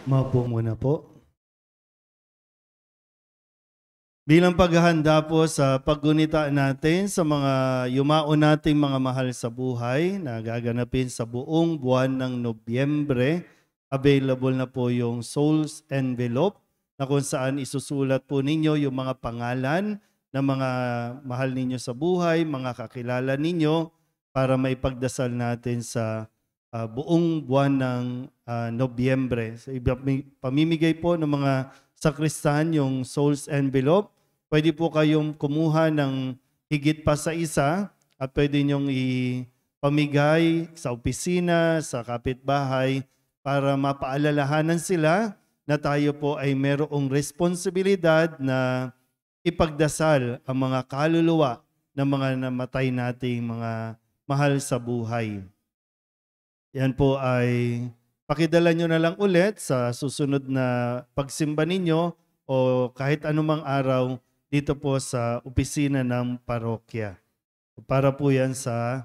Maupo muna po. Bilang paghahanda po sa paggunita natin sa mga yumao nating mga mahal sa buhay na gaganapin sa buong buwan ng Nobyembre, available na po yung Souls Envelope na kung saan isusulat po ninyo yung mga pangalan ng mga mahal ninyo sa buhay, mga kakilala ninyo para maipagdasal natin sa buong buwan ng Nobyembre. So, pamimigay po ng mga sakristan yung Souls Envelope. Pwede po kayong kumuha ng higit pa sa isa at pwede nyong ipamigay sa opisina, sa kapitbahay para mapaalalahanan sila na tayo po ay merong responsibilidad na ipagdasal ang mga kaluluwa ng mga namatay nating mga mahal sa buhay. Yan po ay pakidala nyo na lang ulit sa susunod na pagsimba ninyo o kahit anumang araw dito po sa opisina ng parokya. Para po yan sa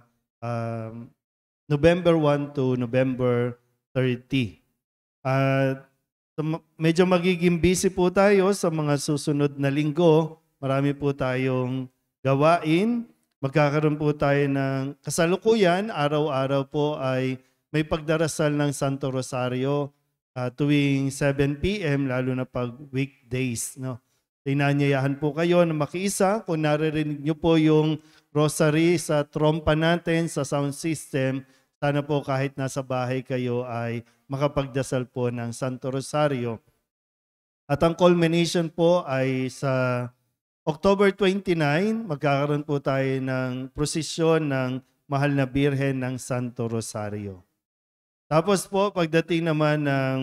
November 1 to November 30. At medyo magiging busy po tayo sa mga susunod na linggo. Marami po tayong gawain. Magkakaroon po tayo ng kasalukuyan. Araw-araw po ay may pagdarasal ng Santo Rosario tuwing 7 p.m. lalo na pag weekdays. No? Tinanyayahan po kayo na makiisa. Kung naririnig nyo po yung rosary sa trompa natin, sa sound system, sana po kahit nasa bahay kayo ay makapagdasal po ng Santo Rosario. At ang culmination po ay sa October 29, magkakaroon po tayo ng prosesyon ng Mahal na Birhen ng Santo Rosario. Tapos po, pagdating naman ng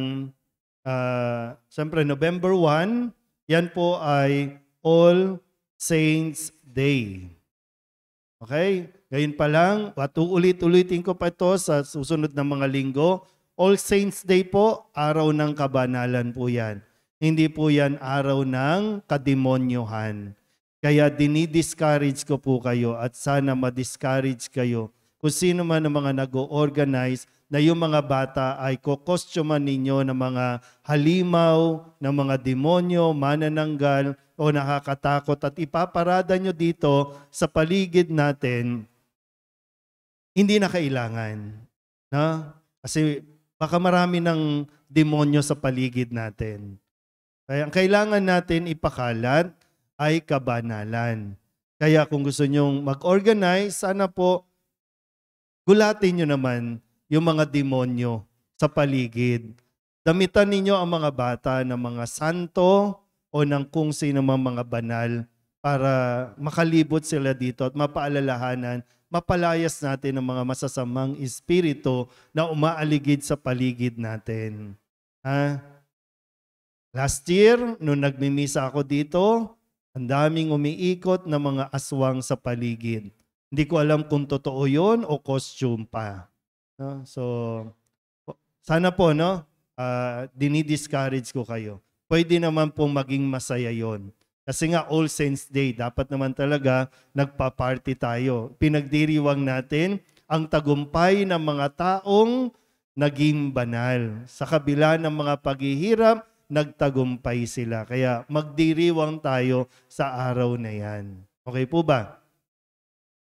siyempre November 1, yan po ay All Saints Day. Okay? Ngayon pa lang, at uulit-ulitin ko pa ito sa susunod na mga linggo. All Saints Day po, araw ng kabanalan po yan. Hindi po yan araw ng kademonyohan. Kaya dinidiscourage ko po kayo at sana ma-discourage kayo kung sino man ang mga nag-o-organize na yung mga bata ay kokostyuman ninyo ng mga halimaw, ng mga demonyo, manananggal o nakakatakot at ipaparada nyo dito sa paligid natin, hindi na kailangan. No? Kasi baka marami ng demonyo sa paligid natin. Kaya ang kailangan natin ipakalat ay kabanalan. Kaya kung gusto nyong mag-organize, sana po gulatin nyo naman yung mga demonyo sa paligid. Damitan ninyo ang mga bata ng mga santo o ng kung sino mang mga banal para makalibot sila dito at mapaalalahanan, mapalayas natin ang mga masasamang espiritu na umaaligid sa paligid natin. Ha? Last year, nung nagmimisa ako dito, ang daming umiikot na mga aswang sa paligid. Hindi ko alam kung totoo yun o costume pa. No? So, sana po, no? Dinidiscourage ko kayo. Pwede naman pong maging masaya yon. Kasi nga All Saints Day, dapat naman talaga nagpa-party tayo. Pinagdiriwang natin ang tagumpay ng mga taong naging banal. Sa kabila ng mga paghihirap, nagtagumpay sila. Kaya magdiriwang tayo sa araw na yan. Okay po ba?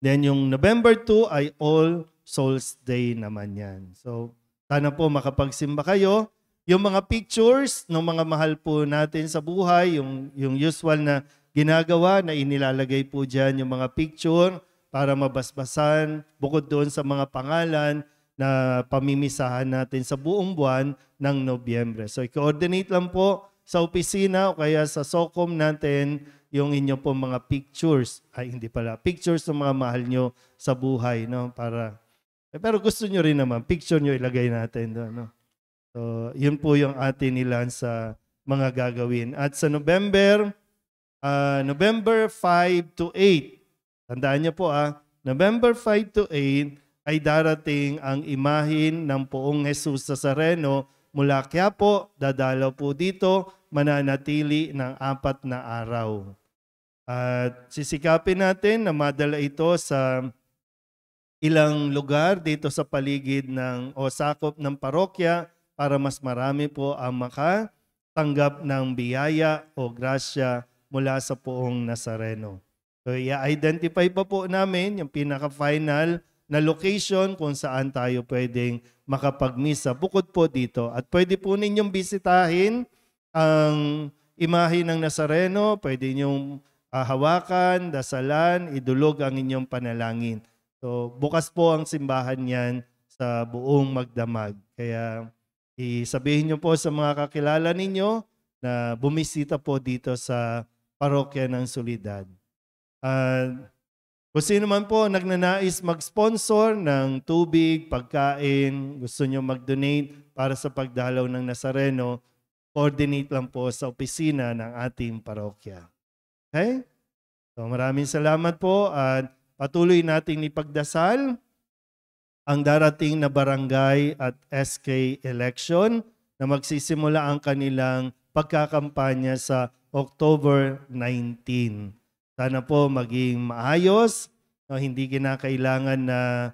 Then yung November 2 ay All Souls Day naman yan. So sana po makapagsimba kayo. Yung mga pictures ng mga mahal po natin sa buhay, yung usual na ginagawa na inilalagay po dyan yung mga picture para mabasbasan bukod doon sa mga pangalan na pamimisahan natin sa buong buwan ng Nobyembre. So i-coordinate lang po sa opisina o kaya sa SOCOM natin yung inyo po mga pictures. Ay, hindi pala. Pictures ng mga mahal nyo sa buhay. No? Pero gusto nyo rin naman, picture nyo ilagay natin doon. No? So yun po yung atin nilan sa mga gagawin. At sa November 5 to 8, tandaan nyo po November 5 to 8, ay darating ang imahin ng Poong Jesus Nazareno mula Quiapo, dadalaw po dito, mananatili ng 4 na araw. At sisikapin natin na madala ito sa ilang lugar dito sa paligid o sakop ng parokya para mas marami po ang makatanggap ng biyaya o grasya mula sa Poong Nazareno. So i-identify pa po namin yung pinaka-final na location kung saan tayo pwedeng makapagmisa bukod po dito. At pwede po ninyong bisitahin ang imahe ng Nazareno, pwede ninyong hawakan, dasalan, idulog ang inyong panalangin. So bukas po ang simbahan niyan sa buong Magdamag. Kaya isabihin niyo po sa mga kakilala ninyo na bumisita po dito sa Parokya ng Soledad. Kung sino man po nagnanais mag-sponsor ng tubig, pagkain, gusto nyo mag-donate para sa pagdalaw ng Nazareno, coordinate lang po sa opisina ng ating parokya. Okay? So maraming salamat po at patuloy nating ipagdasal ang darating na barangay at SK election na magsisimula ang kanilang pagkakampanya sa October 19. Sana po maging maayos, no, hindi kinakailangan na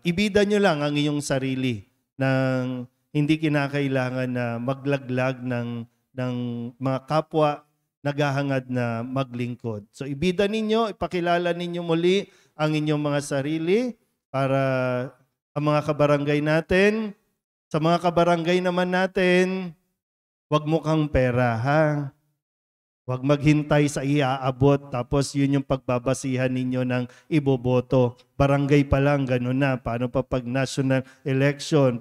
ibida nyo lang ang inyong sarili nang hindi kinakailangan na maglaglag ng mga kapwa naghahangad na maglingkod. So ibida ninyo, ipakilala ninyo muli ang inyong mga sarili para ang mga kabarangay natin, sa mga kabarangay naman natin, wag mukhang pera ha. Huwag maghintay sa iaabot tapos yun yung pagbabasihan ninyo ng iboboto. Barangay pa lang, ganun na. Paano pa pag national election?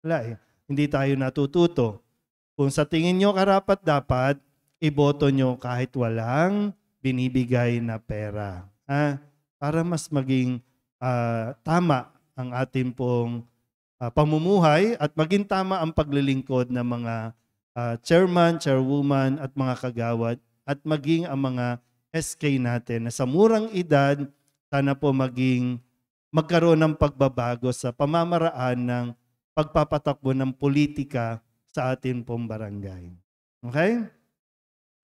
Wala eh. Hindi tayo natututo. Kung sa tingin nyo karapat dapat, iboto nyo kahit walang binibigay na pera. Para mas maging tama ang ating pong pamumuhay at maging tama ang paglilingkod ng mga chairman, chairwoman at mga kagawad at maging ang mga SK natin na sa murang edad sana po magkaroon ng pagbabago sa pamamaraan ng pagpapatakbo ng politika sa ating pong barangay. Okay?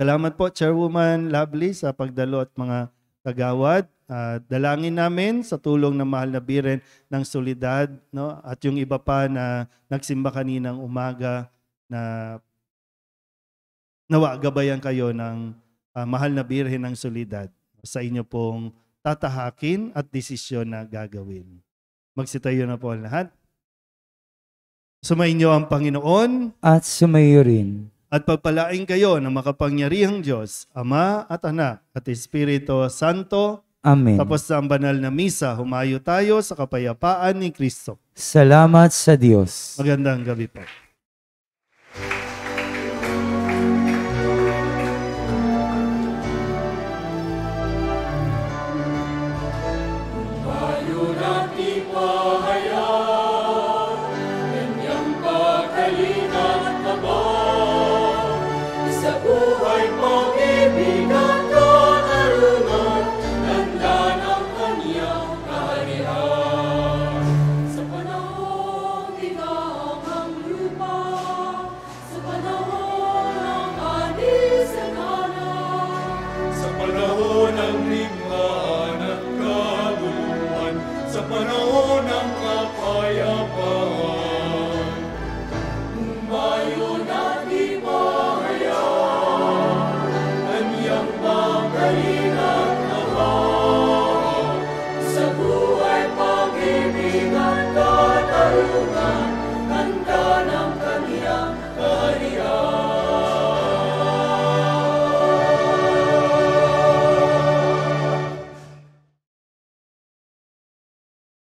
Salamat po Chairwoman Lovely sa pagdalo at mga kagawad. Dalangin namin sa tulong ng Mahal na Biren ng Solidad, no? At yung iba pa na nagsimba kaninang umaga na nawa gabayan kayo ng Mahal na Birhen ng Solidad sa inyo pong tatahakin at desisyon na gagawin. Magsitayo na po ang lahat. Sumainyo ang Panginoon At sumayo rin. at pagpalain kayo ng makapangyarihang Diyos, Ama at Anak at Espiritu Santo. Amen. Tapos sa ang banal na misa, humayo tayo sa kapayapaan ni Kristo. Salamat sa Diyos. Magandang gabi po.